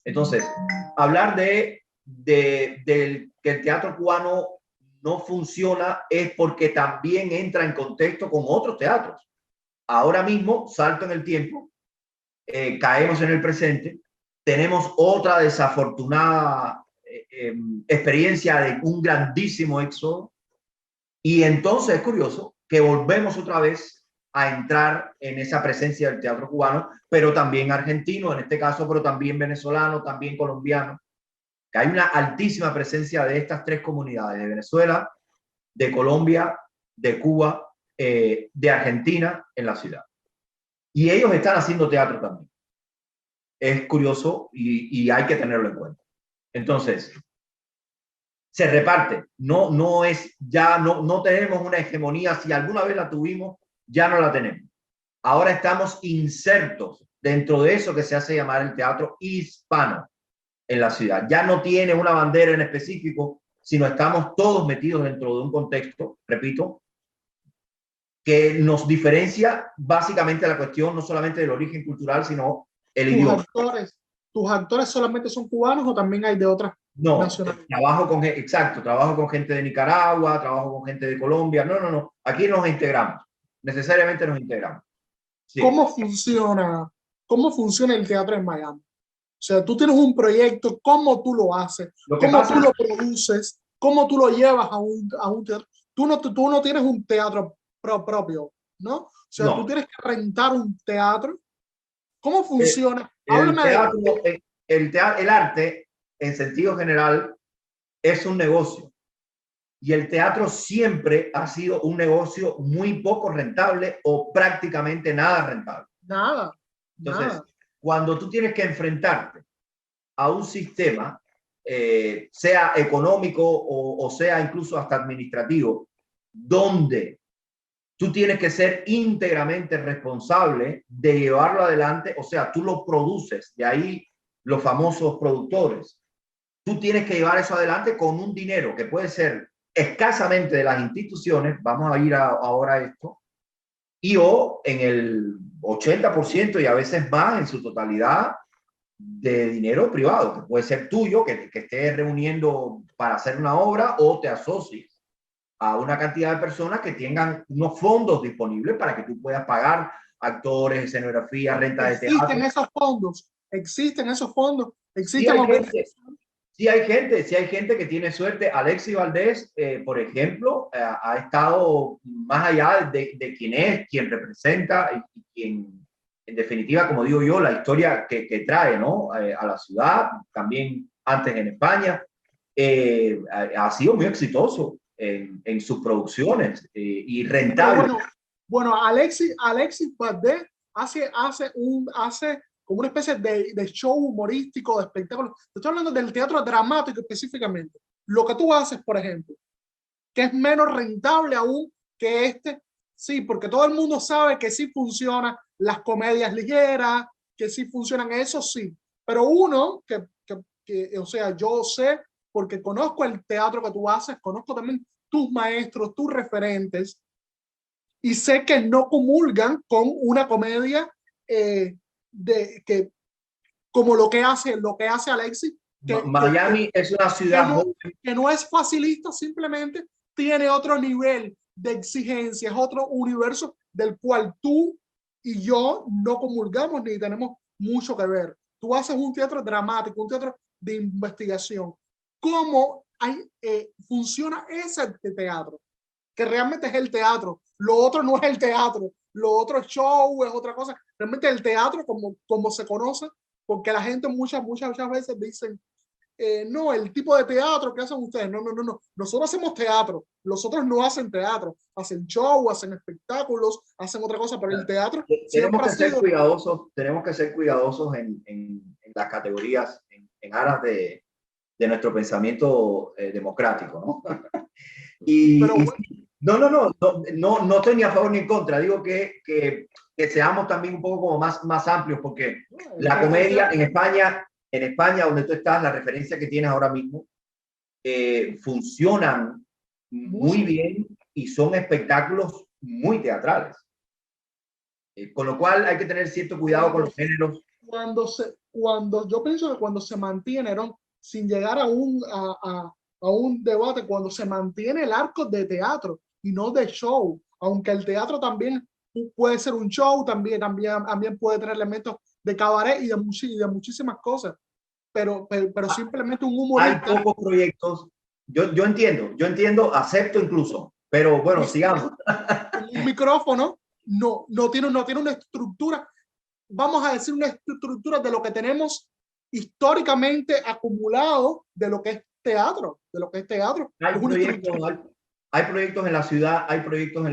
Entonces, hablar que el teatro cubano no funciona es porque también entra en contexto con otros teatros. Ahora mismo, salto en el tiempo, caemos en el presente, tenemos otra desafortunada experiencia de un grandísimo éxodo, y entonces es curioso que volvemos otra vez a entrar en esa presencia del teatro cubano, pero también argentino en este caso, pero también venezolano, también colombiano, que hay una altísima presencia de estas 3 comunidades, de Venezuela, de Colombia, de Cuba, de Argentina en la ciudad. Y ellos están haciendo teatro también. Es curioso y hay que tenerlo en cuenta. Entonces, se reparte, no es ya, no tenemos una hegemonía. Si alguna vez la tuvimos, ya no la tenemos. Ahora estamos insertos dentro de eso que se hace llamar el teatro hispano en la ciudad. Ya no tiene una bandera en específico, sino estamos todos metidos dentro de un contexto, repito, que nos diferencia básicamente la cuestión no solamente del origen cultural, sino el idioma. ¿Tus actores solamente son cubanos o también hay de otras nacionalidades? Trabajo con gente de Nicaragua, trabajo con gente de Colombia. No. Aquí nos integramos. Necesariamente nos integramos. Sí. ¿Cómo funciona el teatro en Miami? O sea, tú tienes un proyecto, ¿cómo tú lo haces? ¿Cómo tú lo produces? ¿Cómo tú lo llevas a un teatro? Tú no tienes un teatro propio, ¿no? O sea, no. Tú tienes que rentar un teatro. ¿Cómo funciona? El arte, en sentido general, es un negocio. Y el teatro siempre ha sido un negocio muy poco rentable o prácticamente nada rentable. Nada. Entonces, cuando tú tienes que enfrentarte a un sistema, sea económico o sea incluso hasta administrativo, donde tú tienes que ser íntegramente responsable de llevarlo adelante, o sea, tú lo produces, de ahí los famosos productores. Tú tienes que llevar eso adelante con un dinero que puede ser escasamente de las instituciones, vamos a ir ahora a esto, y o en el 80% y a veces más en su totalidad de dinero privado, que puede ser tuyo, que estés reuniendo para hacer una obra, o te asocies a una cantidad de personas que tengan unos fondos disponibles para que tú puedas pagar actores, escenografía, renta de teatro. Existen esos fondos. Sí hay gente que tiene suerte. Alexis Valdés, por ejemplo, ha estado más allá de quién es, quién representa y quien, en definitiva, como digo yo, la historia que trae, ¿no? A la ciudad, también antes en España, ha sido muy exitoso en sus producciones y rentable. Bueno, Alexis Valdés hace como una especie de show humorístico, de espectáculo. Te estoy hablando del teatro dramático específicamente. Lo que tú haces, por ejemplo, que es menos rentable aún que este, sí, porque todo el mundo sabe que sí funcionan las comedias ligeras, que sí funcionan, eso sí. Pero uno, o sea, yo sé porque conozco el teatro que tú haces, conozco también tus maestros, tus referentes, y sé que no comulgan con una comedia como lo que hace Alexis, Miami es una ciudad joven. Que no es facilista, simplemente tiene otro nivel de exigencias, otro universo del cual tú y yo no comulgamos ni tenemos mucho que ver. Tú haces un teatro dramático, un teatro de investigación. ¿Cómo funciona ese teatro? Que realmente es el teatro. Lo otro no es el teatro. Lo otro es show, es otra cosa. Realmente el teatro, como se conoce, porque la gente muchas veces dicen, no, el tipo de teatro que hacen ustedes, no. Nosotros hacemos teatro, los otros no hacen teatro, hacen show, hacen espectáculos, hacen otra cosa, pero el teatro tenemos que ser cuidadosos en las categorías, en aras de nuestro pensamiento democrático, ¿no? No estoy ni a favor ni en contra, digo que seamos también un poco como más amplios, porque la comedia en España, donde tú estás, la referencia que tienes ahora mismo, funcionan muy bien y son espectáculos muy teatrales. Con lo cual hay que tener cierto cuidado con los géneros. Yo pienso que cuando se mantienen, sin llegar a un debate, cuando se mantiene el arco de teatro y no de show, aunque el teatro también puede ser un show, también puede tener elementos de cabaret y de muchísimas cosas, pero simplemente un humorista. Hay pocos proyectos. Yo entiendo, acepto incluso, pero bueno, sigamos. Un micrófono no tiene una estructura, vamos a decir, una estructura de lo que tenemos históricamente acumulado de lo que es teatro, Hay proyectos en la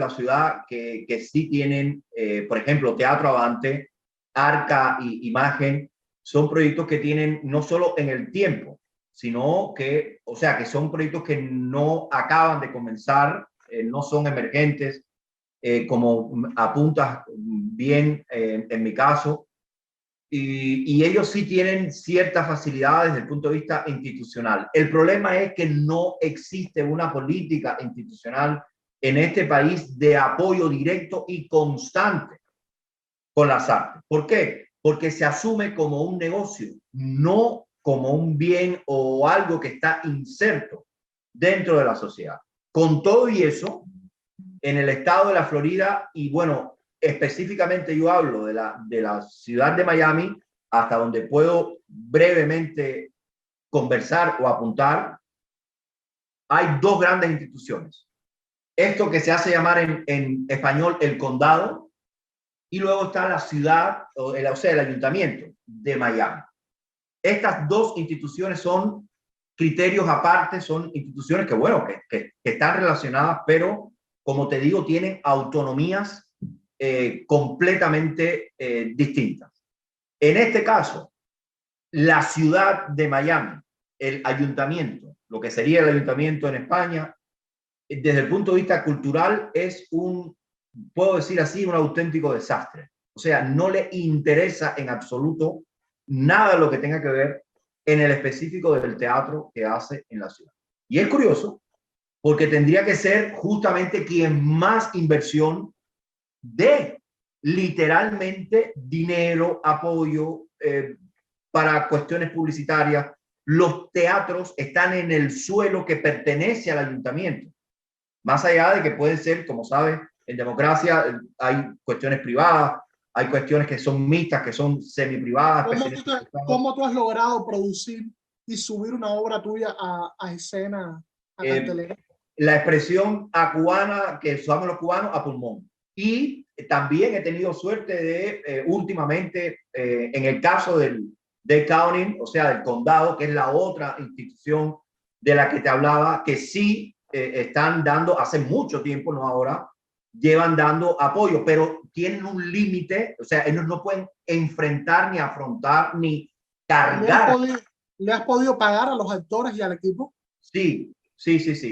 ciudad, que sí tienen, por ejemplo, Teatro Avante, Arca y Imagen, son proyectos que tienen no solo en el tiempo, sino que, o sea, que son proyectos que no acaban de comenzar, no son emergentes, como apuntas bien en mi caso, y ellos sí tienen ciertas facilidades desde el punto de vista institucional. El problema es que no existe una política institucional en este país de apoyo directo y constante con las artes. ¿Por qué? Porque se asume como un negocio, no como un bien o algo que está inserto dentro de la sociedad. Con todo y eso, en el estado de la Florida, y bueno, específicamente yo hablo de la ciudad de Miami, hasta donde puedo brevemente conversar o apuntar, hay dos grandes instituciones. Esto que se hace llamar en español el condado, y luego está la ciudad, o sea, el ayuntamiento de Miami. Estas dos instituciones son criterios aparte, son instituciones que, bueno, que están relacionadas, pero como te digo, tienen autonomías completamente distintas. En este caso, la ciudad de Miami, el ayuntamiento, lo que sería el ayuntamiento en España, desde el punto de vista cultural es puedo decir así, un auténtico desastre. O sea, no le interesa en absoluto nada de lo que tenga que ver en el específico del teatro que hace en la ciudad. Y es curioso, porque tendría que ser justamente quien más inversión dé, literalmente dinero, apoyo para cuestiones publicitarias. Los teatros están en el suelo que pertenece al ayuntamiento. Más allá de que pueden ser, como sabes, en democracia hay cuestiones privadas, hay cuestiones que son mixtas, que son semi-privadas. ¿Cómo tú has logrado producir y subir una obra tuya a escena, a cartelera? La expresión a cubana que usamos los cubanos a pulmón. Y también he tenido suerte de últimamente, en el caso del county, o sea, del condado, que es la otra institución de la que te hablaba, que sí están dando, hace mucho tiempo, no ahora, llevan dando apoyo, pero tienen un límite, o sea, ellos no pueden enfrentar ni afrontar ni cargar. ¿Le has podido pagar a los actores y al equipo? Sí.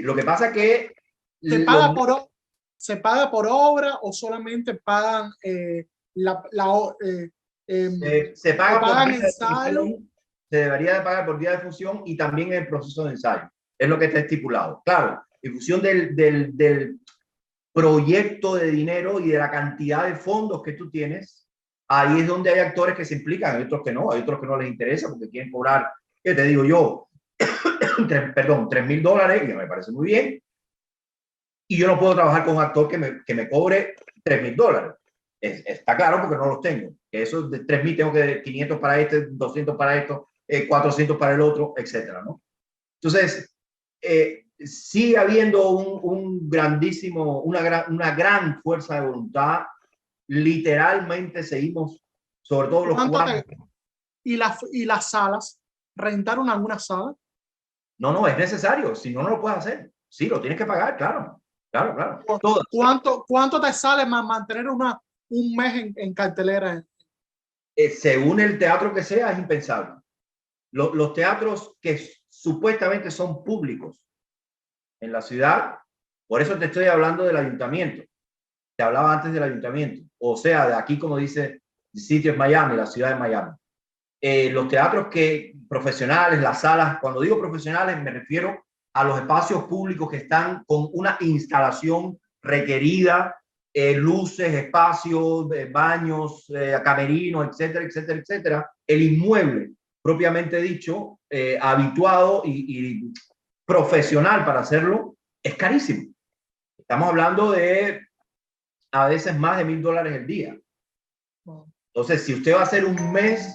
Lo que pasa es que ¿se paga por obra o solamente pagan se paga por ensayo? se debería de pagar por día de función y también en el proceso de ensayo. Es lo que está estipulado. Claro, en función del proyecto de dinero y de la cantidad de fondos que tú tienes, ahí es donde hay actores que se implican, hay otros que no les interesa porque quieren cobrar, ¿qué te digo yo? Perdón, $3,000, y me parece muy bien. Y yo no puedo trabajar con un actor que me cobre $3,000. Está claro porque no los tengo. Esos de 3,000 tengo que 500 para este, 200 para esto, 400 para el otro, etcétera, ¿no? Entonces, sigue habiendo una gran fuerza de voluntad. Literalmente seguimos, sobre todo los cubanos. ¿Y las salas? ¿Rentaron alguna sala? No, es necesario. Si no, no lo puedes hacer. Sí, lo tienes que pagar, claro. Claro. Todas. ¿Cuánto te sale mantener un mes en cartelera? Según el teatro que sea, es impensable. Los teatros que supuestamente son públicos en la ciudad, por eso te estoy hablando del ayuntamiento. Te hablaba antes del ayuntamiento. O sea, de aquí, como dice, el sitio es Miami, la ciudad de Miami. Los teatros profesionales, las salas, cuando digo profesionales me refiero a los espacios públicos que están con una instalación requerida, luces, espacios, baños, camerinos, etcétera. El inmueble, propiamente dicho, habituado y profesional para hacerlo, es carísimo. Estamos hablando de a veces más de $1,000 el día. Entonces, si usted va a hacer un mes,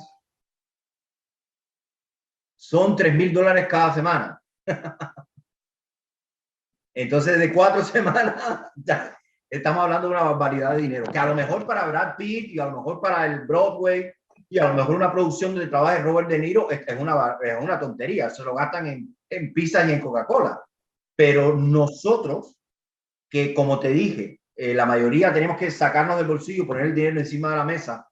son $3,000 cada semana. Entonces, de 4 semanas, ya estamos hablando de una barbaridad de dinero, que a lo mejor para Brad Pitt y a lo mejor para el Broadway y a lo mejor una producción de trabajo de Robert De Niro es una tontería, se lo gastan en pizza y en Coca-Cola. Pero nosotros, que como te dije, la mayoría tenemos que sacarnos del bolsillo, poner el dinero encima de la mesa,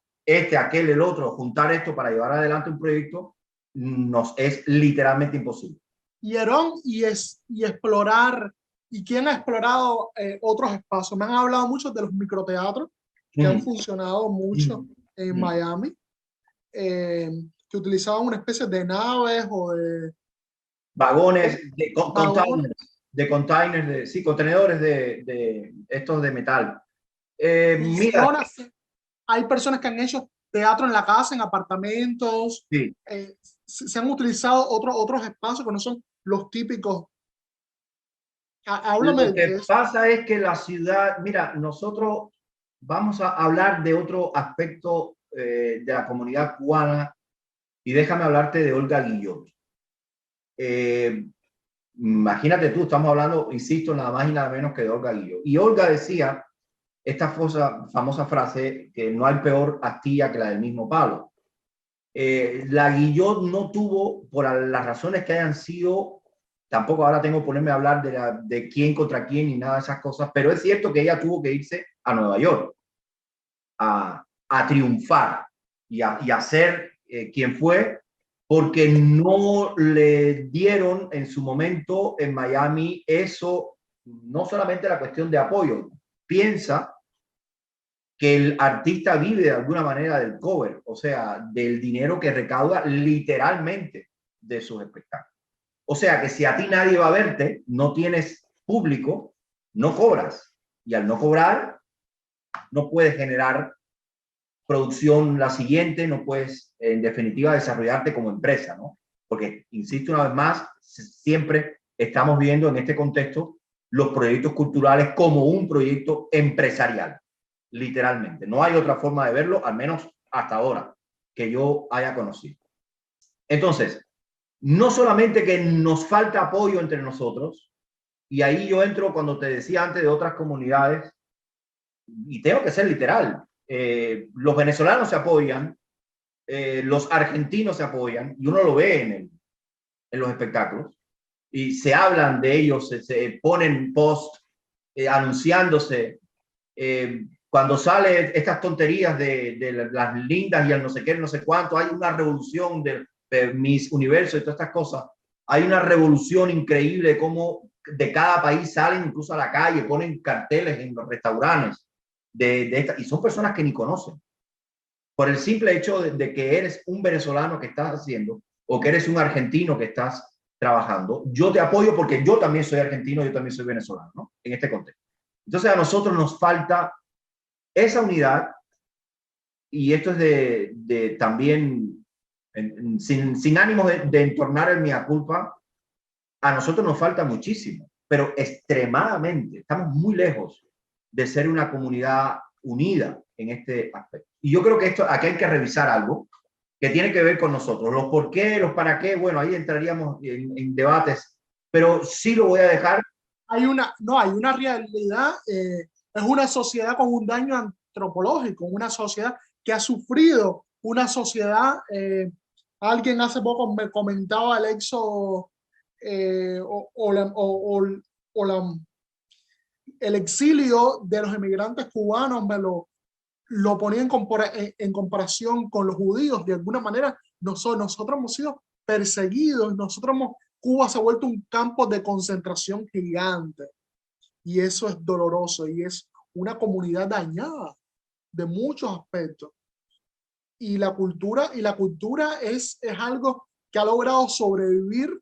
aquel, el otro, juntar esto para llevar adelante un proyecto, nos es literalmente imposible. Y Herón, y explorar, ¿y quién ha explorado otros espacios? Me han hablado mucho de los microteatros que han funcionado mucho en Miami, que utilizaban una especie de naves o de vagones, contenedores de estos de metal. Mira, hay personas que han hecho teatro en la casa, en apartamentos. Sí. Se han utilizado otros espacios que no son los típicos. Háblame Lo que pasa es que la ciudad, mira, nosotros vamos a hablar de otro aspecto de la comunidad cubana y déjame hablarte de Olga Guillot. Imagínate tú, estamos hablando, insisto, nada más y nada menos que de Olga Guillot. Y Olga decía esta famosa frase que no hay peor astilla que la del mismo palo. La Guillot no tuvo, por las razones que hayan sido, tampoco ahora tengo que ponerme a hablar de quién contra quién ni nada de esas cosas, pero es cierto que ella tuvo que irse a Nueva York a triunfar y a ser quien fue, porque no le dieron en su momento en Miami eso, no solamente la cuestión de apoyo, piensa que el artista vive de alguna manera del cover, o sea, del dinero que recauda literalmente de sus espectáculos. O sea, que si a ti nadie va a verte, no tienes público, no cobras. Y al no cobrar, no puedes generar producción la siguiente, no puedes, en definitiva, desarrollarte como empresa, ¿no? Porque, insisto una vez más, siempre estamos viendo en este contexto los proyectos culturales como un proyecto empresarial. Literalmente. No hay otra forma de verlo, al menos hasta ahora, que yo haya conocido. Entonces, no solamente que nos falta apoyo entre nosotros, y ahí yo entro cuando te decía antes de otras comunidades, y tengo que ser literal, los venezolanos se apoyan, los argentinos se apoyan, y uno lo ve en los espectáculos, y se hablan de ellos, se ponen post anunciándose, cuando sale estas tonterías de las lindas y el no sé qué, no sé cuánto, hay una revolución de Miss Universo y todas estas cosas. Hay una revolución increíble de cómo de cada país salen incluso a la calle, ponen carteles en los restaurantes y son personas que ni conocen. Por el simple hecho de que eres un venezolano que estás haciendo o que eres un argentino que estás trabajando, yo te apoyo porque yo también soy argentino, yo también soy venezolano, ¿no? En este contexto. Entonces a nosotros nos falta esa unidad, y esto es de también, sin ánimo de entornar el mea culpa, a nosotros nos falta muchísimo, pero extremadamente, estamos muy lejos de ser una comunidad unida en este aspecto. Y yo creo que aquí hay que revisar algo que tiene que ver con nosotros, los por qué, los para qué, bueno, ahí entraríamos en debates, pero sí lo voy a dejar. Hay una realidad, es una sociedad con un daño antropológico, una sociedad que ha sufrido, una sociedad, alguien hace poco me comentaba el éxodo, el exilio de los emigrantes cubanos, lo ponía en comparación con los judíos. De alguna manera, nosotros hemos sido perseguidos, Cuba se ha vuelto un campo de concentración gigante, y eso es doloroso, y es una comunidad dañada de muchos aspectos. Y la cultura es algo que ha logrado sobrevivir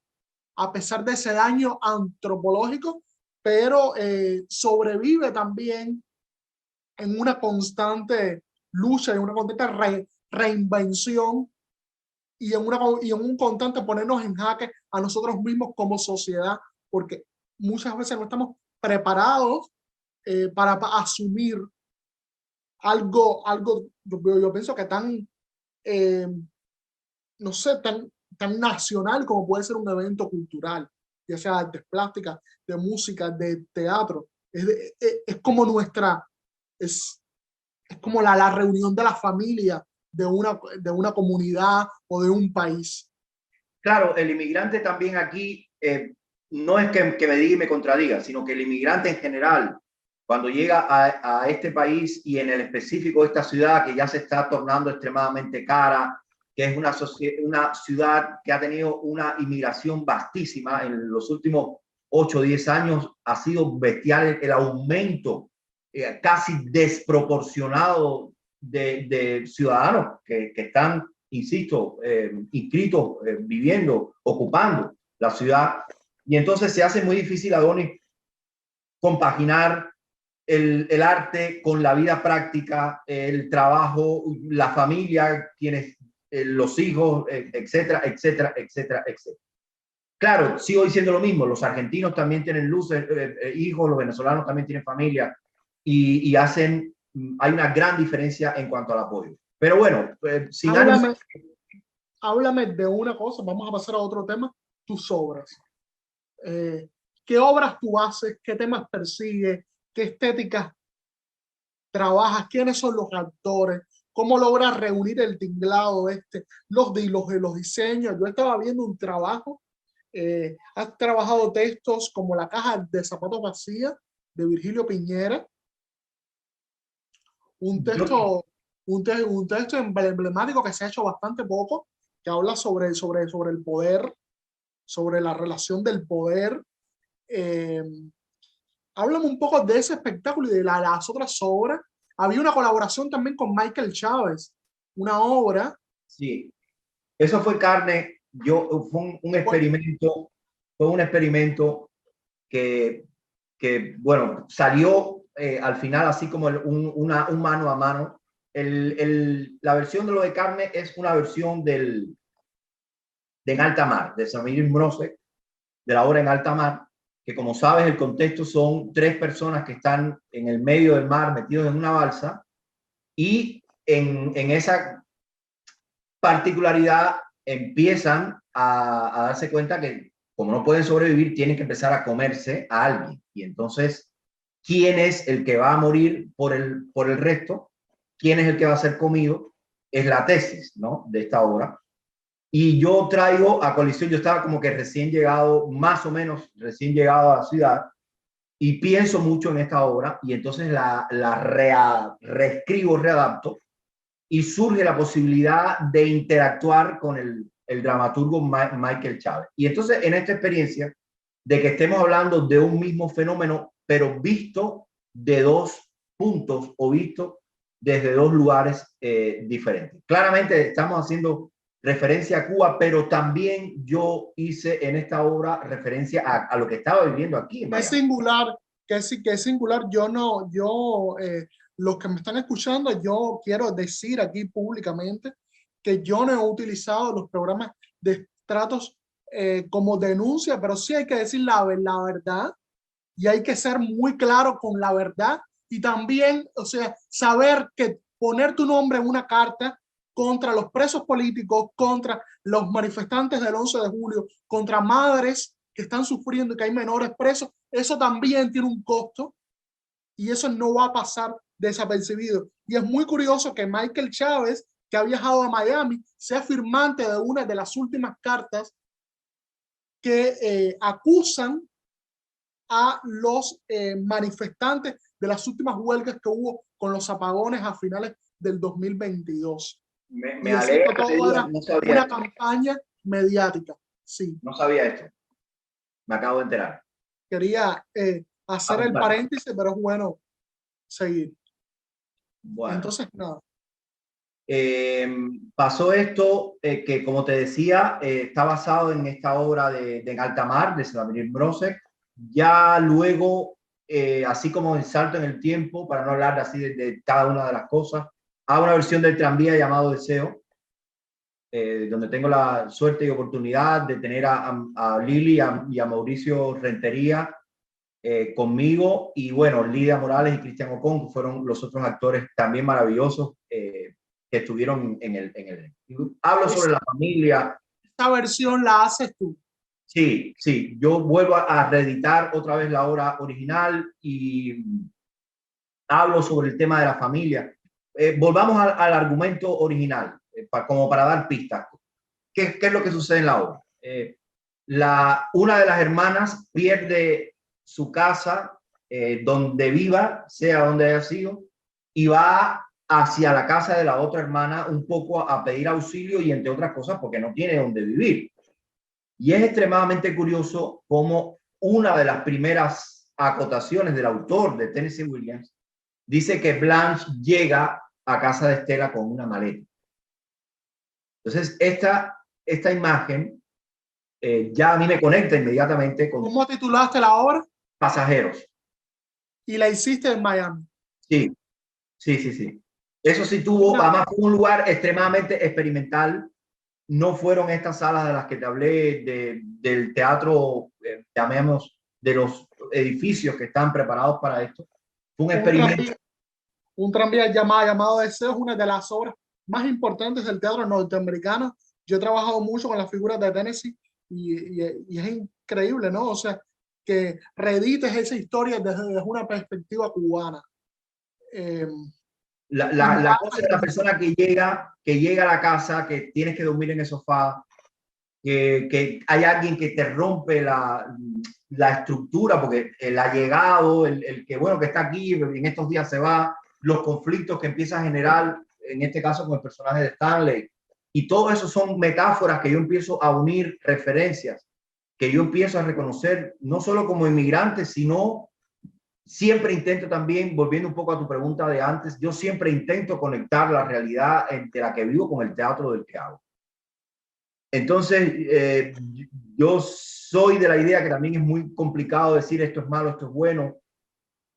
a pesar de ese daño antropológico, pero sobrevive también en una constante lucha, en una constante reinvención, y en un constante ponernos en jaque a nosotros mismos como sociedad, porque muchas veces no estamos preparados para asumir algo yo pienso que tan, no sé, tan nacional como puede ser un evento cultural, ya sea de artes plásticas, de música, de teatro. Es como es como la reunión de la familia de una comunidad o de un país. Claro, el inmigrante también aquí, no es que me diga y me contradiga, sino que el inmigrante en general, cuando llega a este país y en el específico esta ciudad que ya se está tornando extremadamente cara, que es una ciudad que ha tenido una inmigración vastísima en los últimos 8 o 10 años, ha sido bestial el aumento casi desproporcionado de ciudadanos que están, insisto, inscritos, viviendo, ocupando la ciudad. Y entonces se hace muy difícil, Adonis, compaginar el arte con la vida práctica, el trabajo, la familia, los hijos, etcétera, etcétera, etcétera, etcétera. Claro, sigo diciendo lo mismo, los argentinos también tienen hijos, los venezolanos también tienen familia, y hay una gran diferencia en cuanto al apoyo. Pero bueno, sin ánimo. Háblame de una cosa, vamos a pasar a otro tema, tus obras. ¿Qué obras tú haces? ¿Qué temas persigues? ¿Qué estéticas trabajas? ¿Quiénes son los actores? ¿Cómo logras reunir el tinglado los diseños? Yo estaba viendo un trabajo, has trabajado textos como La caja de zapatos vacía de Virgilio Piñera, un texto emblemático que se ha hecho bastante poco, que habla sobre el poder, sobre la relación del poder. Háblame un poco de ese espectáculo y de las otras obras. Había una colaboración también con Michael Chávez, una obra. Sí, eso fue carne. Fue un experimento que bueno, salió al final así como un mano a mano. La versión de lo de carne es una versión de En Alta Mar, de Samir Mrozek, de la obra En Alta Mar, que como sabes el contexto son 3 personas que están en el medio del mar metidos en una balsa, y en esa particularidad empiezan a darse cuenta que como no pueden sobrevivir, tienen que empezar a comerse a alguien. Y entonces, ¿quién es el que va a morir por el resto? ¿Quién es el que va a ser comido? Es la tesis, ¿no?, de esta obra. Y yo traigo a colisión, yo estaba como que recién llegado, más o menos recién llegado a la ciudad, y pienso mucho en esta obra, y entonces la reescribo, readapto, y surge la posibilidad de interactuar con el dramaturgo Michael Chávez. Y entonces en esta experiencia de que estemos hablando de un mismo fenómeno, pero visto de 2 puntos o visto desde 2 lugares diferentes. Claramente estamos haciendo referencia a Cuba, pero también yo hice en esta obra referencia a lo que estaba viviendo aquí en Es Miami. singular, que es singular. Los que me están escuchando, yo quiero decir aquí públicamente que yo no he utilizado los programas de estratos como denuncia, pero sí hay que decir la verdad y hay que ser muy claro con la verdad y también, o sea, saber que poner tu nombre en una carta contra los presos políticos, contra los manifestantes del 11 de julio, contra madres que están sufriendo y que hay menores presos, eso también tiene un costo y eso no va a pasar desapercibido. Y es muy curioso que Michael Chávez, que ha viajado a Miami, sea firmante de una de las últimas cartas que acusan a los manifestantes de las últimas huelgas que hubo con los apagones a finales del 2022. Me Y decir alegra que que todo era no sabía una esto. campaña mediática. Sí, No sabía esto. Me acabo de enterar. quería hacer el Apuntar. paréntesis, pero es bueno seguir. Bueno. Entonces, nada. Pasó esto que, como te decía, está basado en esta obra de En Alta Mar, de Slavomir Brodsek. Ya luego, así como en Salto en el Tiempo, para no hablar así de cada una de las cosas, hago una versión del tranvía llamado Deseo, donde tengo la suerte y oportunidad de tener a Lili y a Mauricio Rentería conmigo, y bueno, Lidia Morales y Cristian Ocon fueron los otros actores también maravillosos que estuvieron en el. Hablo sobre la familia. Esta versión la haces tú. Sí, sí, yo vuelvo a reeditar otra vez la obra original y hablo sobre el tema de la familia. Volvamos al argumento original, como para dar pistas. ¿Qué es lo que sucede en la obra? Una de las hermanas pierde su casa, donde viva, sea donde haya sido, y va hacia la casa de la otra hermana un poco a pedir auxilio y entre otras cosas porque no tiene donde vivir. Y es extremadamente curioso cómo una de las primeras acotaciones del autor de Tennessee Williams dice que Blanche llega a casa de Estela con una maleta. Entonces, esta imagen ya a mí me conecta inmediatamente con ¿Cómo titulaste la obra? Pasajeros. Y la hiciste en Miami. Sí, sí, sí, sí. Eso sí tuvo, además fue un lugar extremadamente experimental. No fueron estas salas de las que te hablé del teatro, llamemos, de los edificios que están preparados para esto. Fue un experimento. Un tranvía llamado Deseo es una de las obras más importantes del teatro norteamericano. Yo he trabajado mucho con las figuras de Tennessee y es increíble, ¿no? O sea, que reedites esa historia desde una perspectiva cubana. La cosa de la persona que llega a la casa, que tienes que dormir en el sofá, que hay alguien que te rompe la estructura, porque el allegado, el que bueno, que está aquí, en estos días se va, los conflictos que empieza a generar, en este caso con el personaje de Stanley, y todo eso son metáforas que yo empiezo a unir, referencias, que yo empiezo a reconocer, no solo como inmigrante, sino siempre intento también, volviendo un poco a tu pregunta de antes, yo siempre intento conectar la realidad entre la que vivo con el teatro del que hago. Entonces, yo soy de la idea que también es muy complicado decir esto es malo, esto es bueno,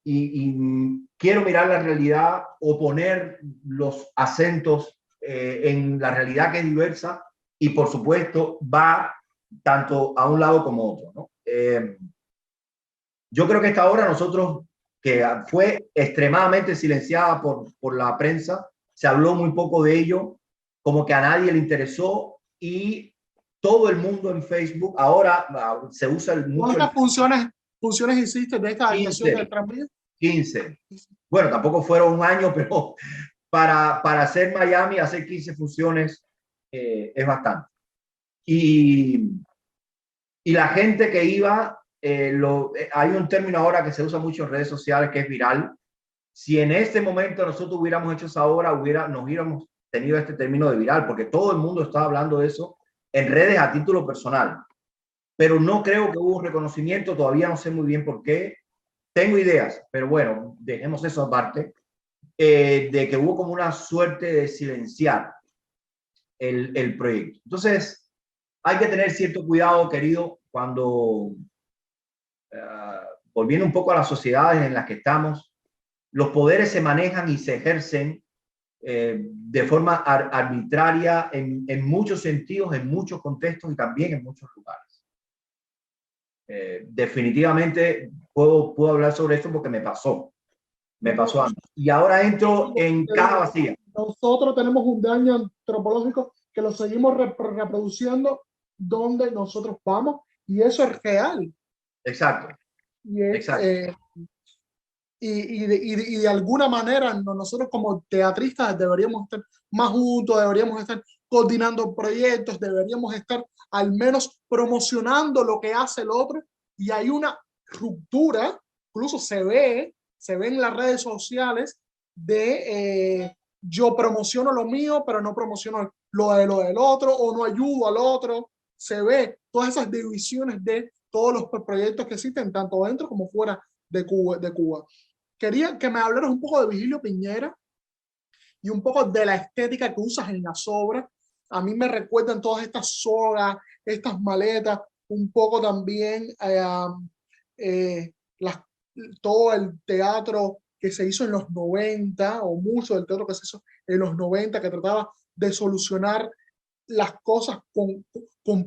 y quiero mirar la realidad o poner los acentos en la realidad que es diversa y por supuesto va tanto a un lado como otro, ¿no? Yo creo que esta obra nosotros, que fue extremadamente silenciada por la prensa, se habló muy poco de ello, como que a nadie le interesó, y todo el mundo en Facebook ahora se usa mucho. ¿Cuántas funciones hiciste de esta adaptación del tranvía? 15. Bueno, tampoco fueron un año, pero para hacer Miami, hacer 15 funciones es bastante. Y la gente que iba, hay un término ahora que se usa mucho en redes sociales que es viral. Si en este momento nosotros hubiéramos hecho esa obra, nos hubiéramos tenido este término de viral, porque todo el mundo estaba hablando de eso en redes a título personal. Pero no creo que hubo un reconocimiento, todavía no sé muy bien por qué. Tengo ideas, pero bueno, dejemos eso aparte, de que hubo como una suerte de silenciar. el proyecto. Entonces, hay que tener cierto cuidado, querido, cuando, volviendo un poco a las sociedades en las que estamos, los poderes se manejan y se ejercen de forma arbitraria en muchos sentidos, en muchos contextos y también en muchos lugares. Definitivamente puedo hablar sobre esto porque me pasó antes. Y ahora entro en caja vacía. Nosotros tenemos un daño antropológico que lo seguimos reproduciendo donde nosotros vamos, y eso es real. Exacto. Y es, Exacto. Y de alguna manera nosotros como teatristas deberíamos estar más juntos, deberíamos estar coordinando proyectos, deberíamos estar al menos promocionando lo que hace el otro, y hay una ruptura, incluso se ve en las redes sociales de yo promociono lo mío, pero no promociono lo del otro, o no ayudo al otro. Se ve todas esas divisiones de todos los proyectos que existen, tanto dentro como fuera de Cuba. Quería que me hablaras un poco de Virgilio Piñera y un poco de la estética que usas en las obras. A mí me recuerdan todas estas sogas, estas maletas, un poco también las, todo el teatro que se hizo en los 90, o mucho del teatro que se hizo en los 90, que trataba de solucionar las cosas con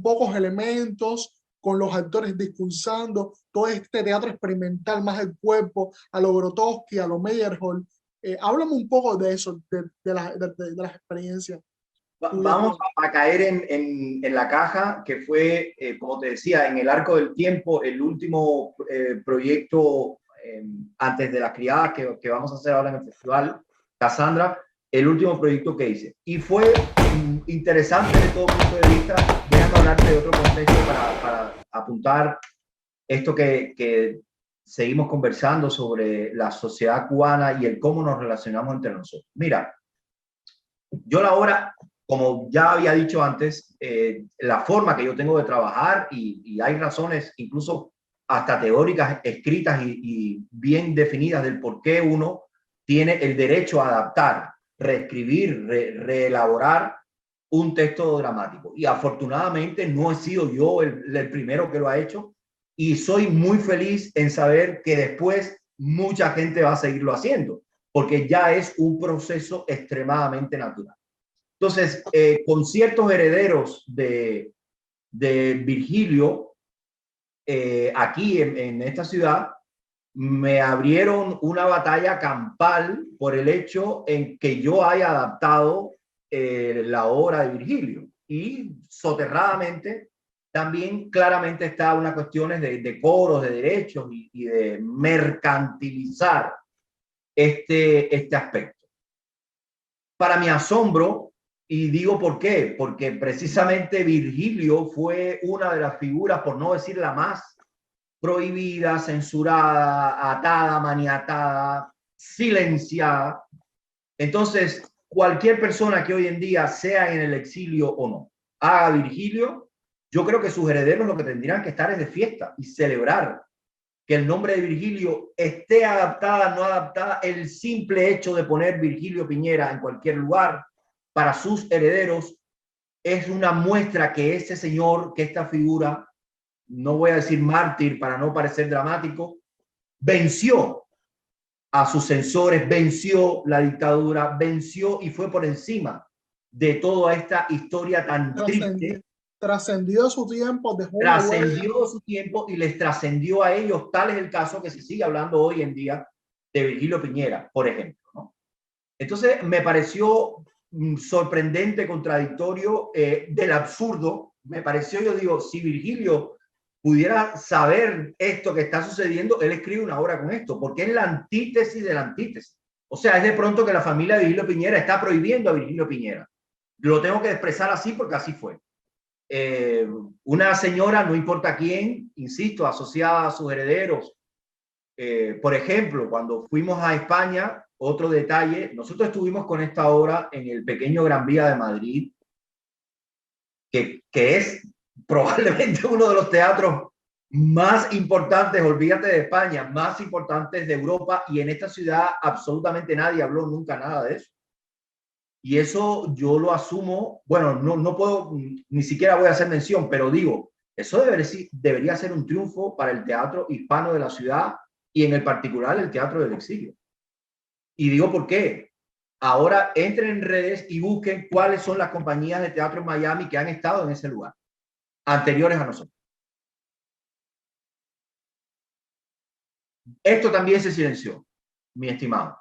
pocos elementos, con los actores discursando, todo este teatro experimental, más el cuerpo, a lo Grotowski, a lo Meyerhold. Háblame un poco de eso, de las experiencias. Vamos a caer en la caja, que fue, como te decía, en el arco del tiempo, el último proyecto antes de las criadas que vamos a hacer ahora en el festival, Cassandra, el último proyecto que hice. Y fue interesante de todo punto de vista. Déjame hablarte de otro contexto para apuntar esto que seguimos conversando sobre la sociedad cubana y el cómo nos relacionamos entre nosotros. Mira, yo la obra, como ya había dicho antes, la forma que yo tengo de trabajar, y hay razones incluso hasta teóricas escritas y bien definidas del por qué uno tiene el derecho a adaptar, reescribir, reelaborar un texto dramático. Y afortunadamente no he sido yo el primero que lo ha hecho, y soy muy feliz en saber que después mucha gente va a seguirlo haciendo, porque ya es un proceso extremadamente natural. Entonces, con ciertos herederos de Virgilio, aquí en esta ciudad, me abrieron una batalla campal por el hecho en que yo haya adaptado la obra de Virgilio. Y soterradamente también claramente está una cuestión de coros, de derechos y de mercantilizar este aspecto. Para mi asombro, y digo por qué, porque precisamente Virgilio fue una de las figuras, por no decir la más prohibida, censurada, atada, maniatada, silenciada. Entonces, cualquier persona que hoy en día, sea en el exilio o no, haga Virgilio, yo creo que sus herederos lo que tendrían que estar es de fiesta y celebrar que el nombre de Virgilio esté adaptada, no adaptada. El simple hecho de poner Virgilio Piñera en cualquier lugar para sus herederos es una muestra que ese señor, que esta figura, no voy a decir mártir para no parecer dramático, venció a sus censores, venció la dictadura, venció y fue por encima de toda esta historia tan triste. Trascendió su tiempo, trascendió su tiempo y les trascendió a ellos. Tal es el caso que se sigue hablando hoy en día de Virgilio Piñera, por ejemplo, ¿no? Entonces me pareció sorprendente, contradictorio, del absurdo. Me pareció, yo digo, si Virgilio pudiera saber esto que está sucediendo, él escribe una obra con esto, porque es la antítesis de la antítesis. O sea, es de pronto que la familia de Virgilio Piñera está prohibiendo a Virgilio Piñera. Lo tengo que expresar así porque así fue. Una señora, no importa quién, insisto, asociada a sus herederos. Por ejemplo, cuando fuimos a España, otro detalle, nosotros estuvimos con esta obra en el pequeño Gran Vía de Madrid, que es probablemente uno de los teatros más importantes, olvídate de España, más importantes de Europa, y en esta ciudad absolutamente nadie habló nunca nada de eso. Y eso yo lo asumo, bueno, no puedo, ni siquiera voy a hacer mención, pero digo, eso debería ser un triunfo para el teatro hispano de la ciudad y en el particular el teatro del exilio. Y digo, ¿por qué? Ahora entren en redes y busquen cuáles son las compañías de teatro en Miami que han estado en ese lugar, anteriores a nosotros. Esto también se silenció, mi estimado.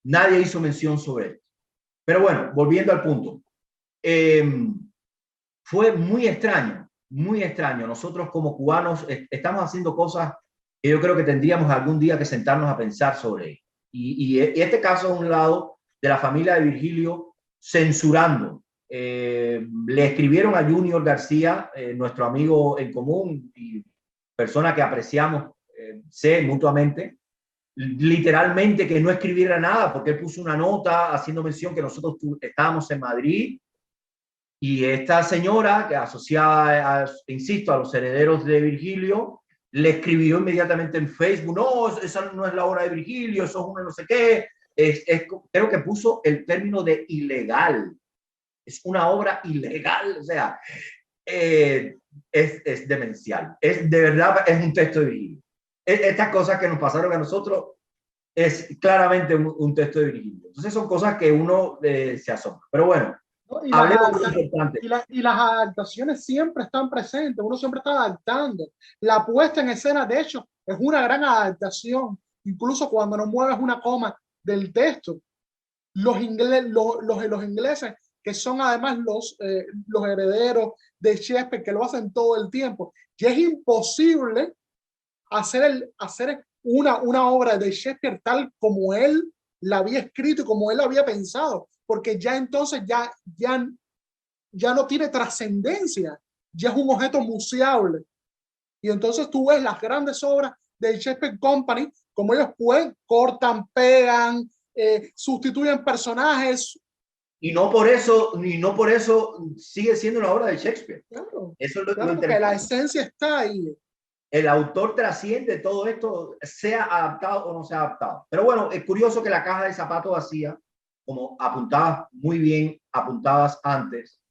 Nadie hizo mención sobre esto. Pero bueno, volviendo al punto. Fue muy extraño, muy extraño. Nosotros como cubanos estamos haciendo cosas que yo creo que tendríamos algún día que sentarnos a pensar sobre ello. Y este caso es un lado de la familia de Virgilio censurando. Le escribieron a Junior García, nuestro amigo en común y persona que apreciamos, sé mutuamente, literalmente que no escribiera nada porque él puso una nota haciendo mención que nosotros estábamos en Madrid y esta señora que asociada, insisto, a los herederos de Virgilio, le escribió inmediatamente en Facebook, no, esa no es la obra de Virgilio, eso es uno no sé qué, creo que puso el término de ilegal, es una obra ilegal, o sea, es demencial, de verdad es un texto de Virgilio. Estas cosas que nos pasaron a nosotros es claramente un texto de Virgilio. Entonces son cosas que uno se asombra. Pero bueno, ¿no? hablemos de lo importante. Y las adaptaciones siempre están presentes, uno siempre está adaptando. La puesta en escena, de hecho, es una gran adaptación, incluso cuando no mueves una coma del texto. Los ingleses, que son además los herederos de Shakespeare, que lo hacen todo el tiempo, y es imposible hacer una obra de Shakespeare tal como él la había escrito y como él la había pensado, porque ya entonces ya no tiene trascendencia, ya es un objeto museable. Y entonces tú ves las grandes obras de Shakespeare Company, como ellos pueden, cortan, pegan, sustituyen personajes. Y no por eso sigue siendo una obra de Shakespeare. Claro, Eso es lo claro, porque interesante. la esencia está ahí. El autor trasciende todo esto, sea adaptado o no sea adaptado. Pero bueno, es curioso que la caja de zapatos vacía, como apuntabas muy bien, apuntabas antes,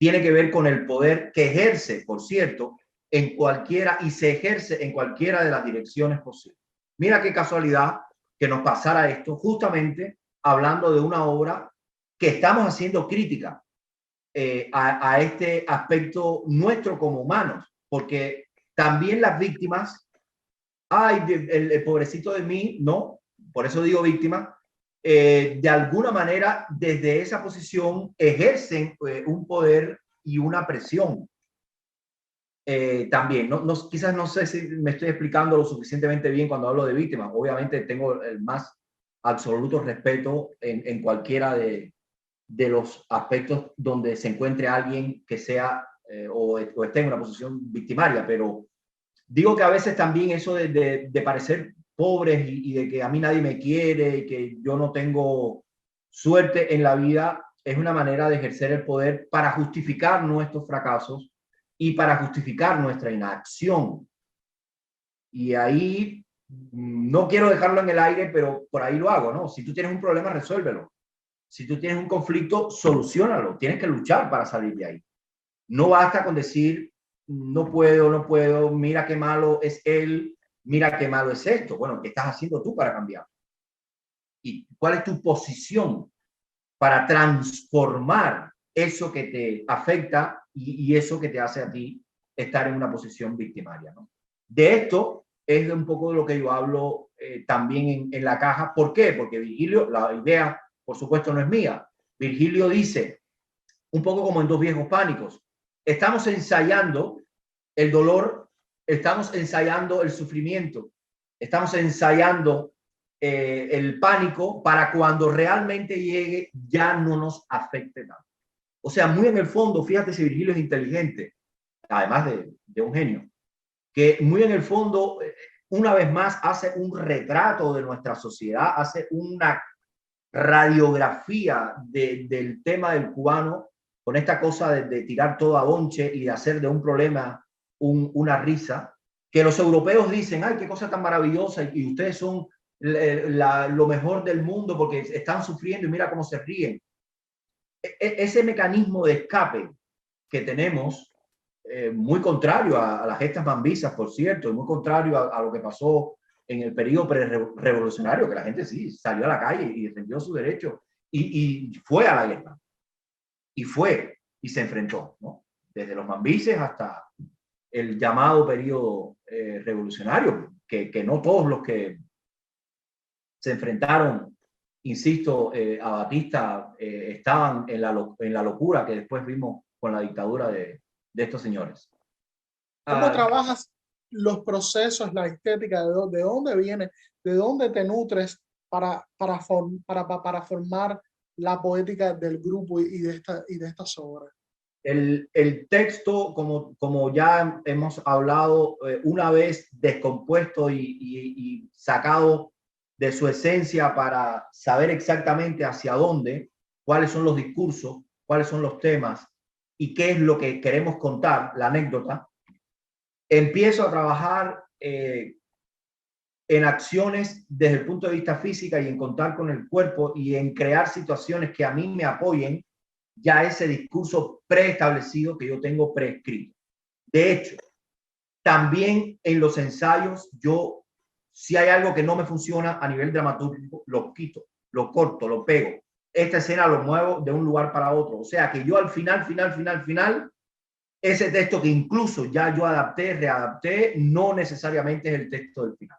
tiene que ver con el poder que ejerce, por cierto, en cualquiera y se ejerce en cualquiera de las direcciones posibles. Mira qué casualidad que nos pasara esto justamente hablando de una obra que estamos haciendo crítica a este aspecto nuestro como humanos, porque también las víctimas, ay, el pobrecito de mí, no, por eso digo víctima, de alguna manera desde esa posición ejercen un poder y una presión. También, quizás no sé si me estoy explicando lo suficientemente bien cuando hablo de víctimas. Obviamente tengo el más absoluto respeto en cualquiera de los aspectos donde se encuentre alguien que sea o esté en una posición victimaria, pero digo que a veces también eso de parecer pobres y de que a mí nadie me quiere y que yo no tengo suerte en la vida es una manera de ejercer el poder para justificar nuestros fracasos y para justificar nuestra inacción. Y ahí no quiero dejarlo en el aire, pero por ahí lo hago, ¿no? Si tú tienes un problema, resuélvelo. Si tú tienes un conflicto, soluciónalo. Tienes que luchar para salir de ahí. No basta con decir, no puedo, mira qué malo es él, mira qué malo es esto. Bueno, ¿qué estás haciendo tú para cambiar? ¿Y cuál es tu posición para transformar eso que te afecta y eso que te hace a ti estar en una posición victimaria, ¿no? De esto es un poco de lo que yo hablo también en la caja. ¿Por qué? Porque Virgilio, la idea, por supuesto, no es mía. Virgilio dice, un poco como en Dos viejos pánicos, estamos ensayando el dolor, estamos ensayando el sufrimiento, estamos ensayando el pánico para cuando realmente llegue ya no nos afecte nada. O sea, muy en el fondo, fíjate si Virgilio es inteligente, además de un genio, que muy en el fondo, una vez más, hace un retrato de nuestra sociedad, hace una radiografía del tema del cubano con esta cosa de tirar todo a bonche y de hacer de un problema una risa, que los europeos dicen, ay, qué cosa tan maravillosa y ustedes son lo mejor del mundo porque están sufriendo y mira cómo se ríen. ese mecanismo de escape que tenemos, muy contrario a las gestas mambisas, por cierto, y muy contrario a lo que pasó en el periodo revolucionario, que la gente sí salió a la calle y defendió su derecho y fue a la guerra. Y se enfrentó, ¿no? Desde los mambises hasta el llamado periodo revolucionario, que no todos los que se enfrentaron, insisto, a Batista estaban en la locura que después vimos con la dictadura de estos señores. ¿Cómo trabajas los procesos, la estética? ¿De dónde viene? ¿De dónde te nutres para formar la poética del grupo y de estas obras? El texto, como ya hemos hablado, una vez descompuesto y sacado de su esencia para saber exactamente hacia dónde, cuáles son los discursos, cuáles son los temas y qué es lo que queremos contar, la anécdota, empiezo a trabajar en acciones desde el punto de vista física y en contar con el cuerpo y en crear situaciones que a mí me apoyen ya ese discurso preestablecido que yo tengo preescrito. De hecho, también en los ensayos, yo, si hay algo que no me funciona a nivel dramatúrgico, lo quito, lo corto, lo pego. Esta escena lo muevo de un lugar para otro. O sea que yo al final, ese texto que incluso ya yo adapté, readapté, no necesariamente es el texto del final.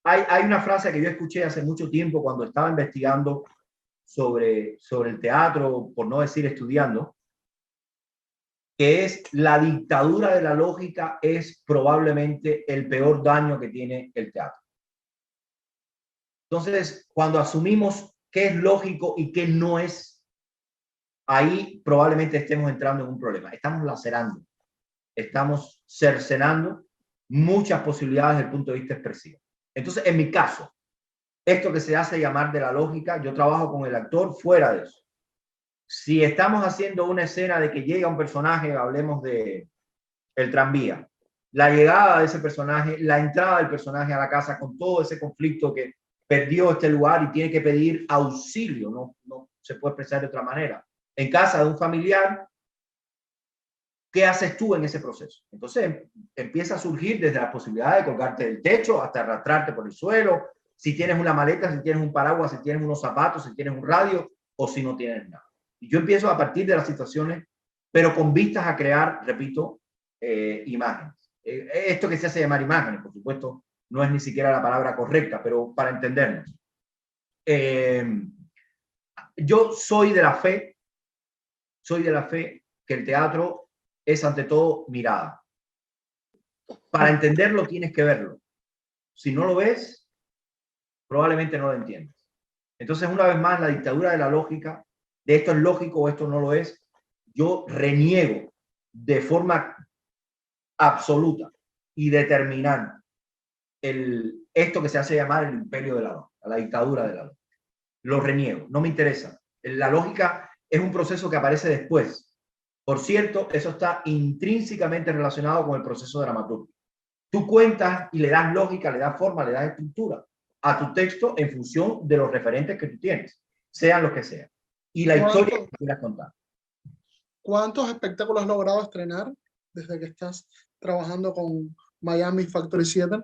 Hay una frase que yo escuché hace mucho tiempo cuando estaba investigando sobre el teatro, por no decir estudiando, que es: la dictadura de la lógica es probablemente el peor daño que tiene el teatro. Entonces, cuando asumimos qué es lógico y qué no es, ahí probablemente estemos entrando en un problema. Estamos lacerando, estamos cercenando muchas posibilidades desde el punto de vista expresivo. Entonces, en mi caso, esto que se hace llamar de la lógica, yo trabajo con el actor fuera de eso. Si estamos haciendo una escena de que llega un personaje, hablemos de el tranvía, la llegada de ese personaje, la entrada del personaje a la casa con todo ese conflicto que perdió este lugar y tiene que pedir auxilio, no se puede expresar de otra manera, en casa de un familiar, ¿qué haces tú en ese proceso? Entonces empieza a surgir desde la posibilidad de colgarte del techo hasta arrastrarte por el suelo, si tienes una maleta, si tienes un paraguas, si tienes unos zapatos, si tienes un radio o si no tienes nada. Y yo empiezo a partir de las situaciones, pero con vistas a crear, repito, imágenes. Esto que se hace llamar imágenes, por supuesto, no es ni siquiera la palabra correcta, pero para entendernos. Yo soy de la fe que el teatro es ante todo mirada. Para entenderlo tienes que verlo. Si no lo ves, probablemente no lo entiendas. Entonces, una vez más, la dictadura de la lógica, de esto es lógico o esto no lo es, yo reniego de forma absoluta y determinante esto que se hace llamar el imperio de la lógica, la dictadura de la lógica. Lo reniego, no me interesa. La lógica es un proceso que aparece después. Por cierto, eso está intrínsecamente relacionado con el proceso dramatúrgico. Tú cuentas y le das lógica, le das forma, le das estructura a tu texto en función de los referentes que tú tienes, sean los que sean. Y la historia que quieras contar. ¿Cuántos espectáculos has logrado estrenar desde que estás trabajando con Miami Factory Theater?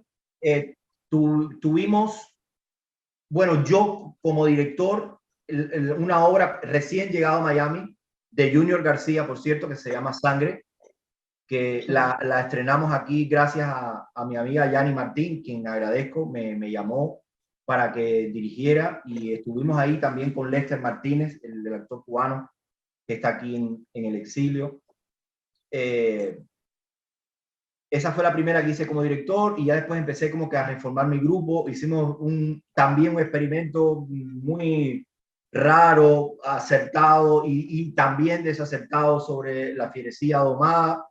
Tuvimos, bueno, yo como director, una obra recién llegado a Miami de Junior García, por cierto, que se llama Sangre, que la estrenamos aquí gracias a mi amiga Yani Martín, quien agradezco, me llamó para que dirigiera, y estuvimos ahí también con Lester Martínez, el actor cubano que está aquí en el exilio. Esa fue la primera que hice como director y ya después empecé como que a reformar mi grupo. Hicimos también un experimento muy raro, acertado y también desacertado sobre la fierecía domada.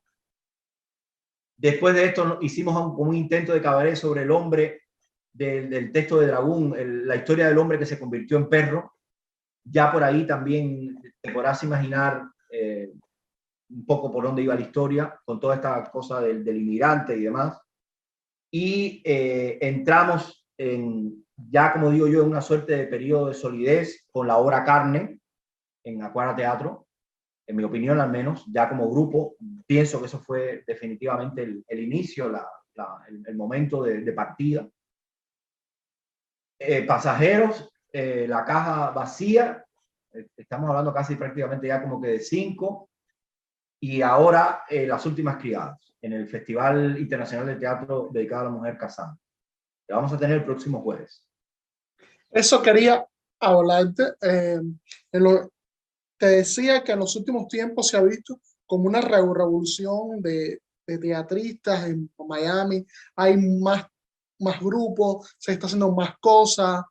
Después de esto hicimos un intento de cabaret sobre el hombre del texto de Dragún, la historia del hombre que se convirtió en perro. Ya por ahí también te podrás imaginar un poco por dónde iba la historia, con toda esta cosa del inmigrante y demás. Y entramos ya como digo yo, en una suerte de periodo de solidez con la obra Carne, en Acuara Teatro, en mi opinión al menos, ya como grupo. Pienso que eso fue definitivamente el inicio, el momento de partida. Pasajeros, la caja vacía, estamos hablando casi prácticamente ya como que de 5, y ahora las últimas criadas en el Festival Internacional de Teatro dedicado a la mujer Casandra, que vamos a tener el próximo jueves. Eso quería hablarte. Te decía que en los últimos tiempos se ha visto como una revolución de teatristas en Miami. Hay más grupos, se está haciendo más cosas.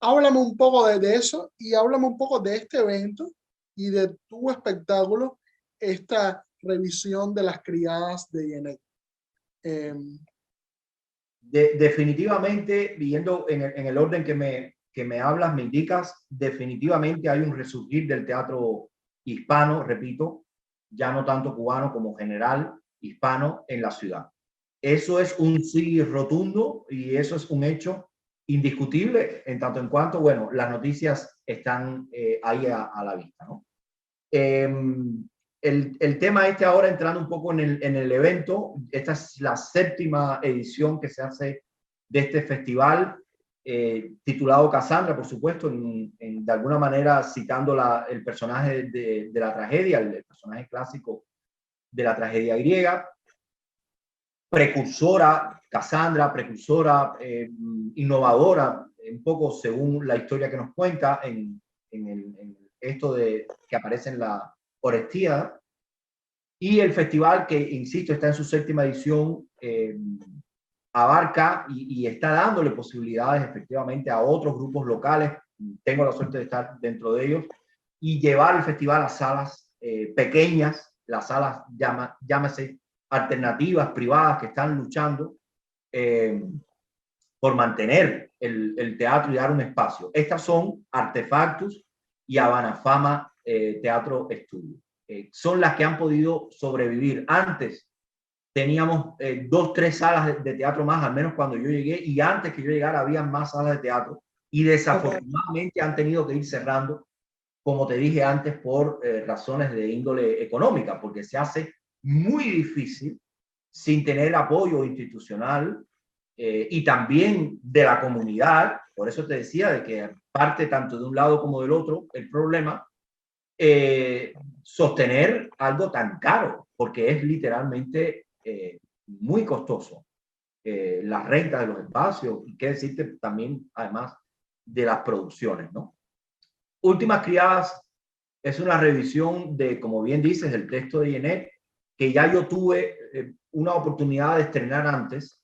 Háblame un poco de eso y háblame un poco de este evento y de tu espectáculo, esta revisión de las criadas de Yenet. Definitivamente, viendo en el orden que me hablas, me indicas, definitivamente hay un resurgir del teatro hispano, repito, ya no tanto cubano como general hispano en la ciudad. Eso es un sí rotundo y eso es un hecho indiscutible en tanto en cuanto, bueno, las noticias están ahí a la vista, ¿no? El tema ahora entrando un poco en el evento, esta es la 7ª edición que se hace de este festival, titulado Casandra, por supuesto, de alguna manera citando el personaje de la tragedia, el personaje clásico de la tragedia griega. Precursora, Casandra, precursora, innovadora, un poco según la historia que nos cuenta en esto que aparece en la Orestiada. Y el festival, que insisto, está en su 7ª edición, abarca y está dándole posibilidades efectivamente a otros grupos locales. Tengo la suerte de estar dentro de ellos y llevar el festival a salas pequeñas, las salas llámese alternativas, privadas, que están luchando por mantener el teatro y dar un espacio. Estas son Artefactus y Habana Fama Teatro Estudio. Son las que han podido sobrevivir. Antes teníamos 2, 3 salas de teatro más, al menos cuando yo llegué, y antes que yo llegara había más salas de teatro, y desafortunadamente han tenido que ir cerrando, como te dije antes, por razones de índole económica, porque se hace muy difícil sin tener apoyo institucional y también de la comunidad. Por eso te decía de que parte tanto de un lado como del otro el problema, sostener algo tan caro, porque es literalmente muy costoso. La renta de los espacios, y qué decirte también, además, de las producciones, ¿no? Últimas Criadas es una revisión de, como bien dices, el texto de Yenet, que ya yo tuve una oportunidad de estrenar antes,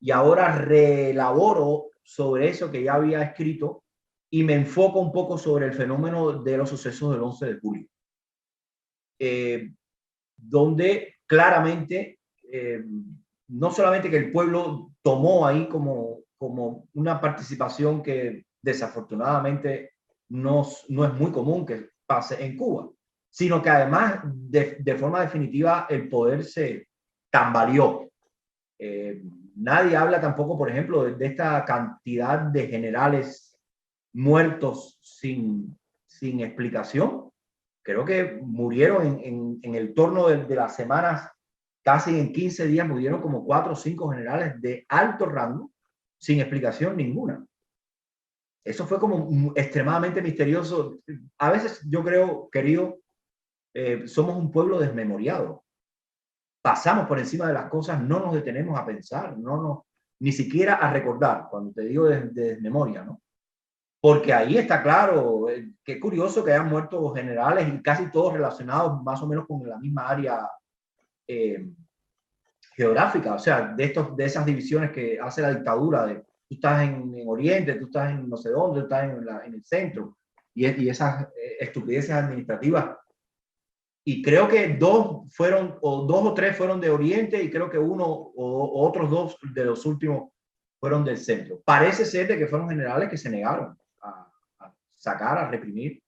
y ahora reelaboro sobre eso que ya había escrito y me enfoco un poco sobre el fenómeno de los sucesos del 11 de julio. Donde claramente no solamente que el pueblo tomó ahí como una participación que desafortunadamente no es muy común que pase en Cuba, sino que además de forma definitiva el poder se tambaleó. Nadie habla tampoco, por ejemplo, de esta cantidad de generales muertos sin explicación. Creo que murieron en el torno de las semanas, casi en 15 días, murieron como 4 o 5 generales de alto rango sin explicación ninguna. Eso fue como extremadamente misterioso. A veces yo creo, querido, somos un pueblo desmemoriado. Pasamos por encima de las cosas, no nos detenemos a pensar, ni siquiera a recordar, cuando te digo de desmemoria, ¿no? Porque ahí está claro, qué curioso que hayan muerto generales y casi todos relacionados más o menos con la misma área geográfica, o sea, de esas divisiones que hace la dictadura, de tú estás en Oriente, tú estás en no sé dónde, tú estás en el centro, y esas estupideces administrativas. Y creo que 2 o 3 fueron de Oriente, y creo que uno o otros 2 de los últimos fueron del centro. Parece ser de que fueron generales que se negaron a sacar, a reprimir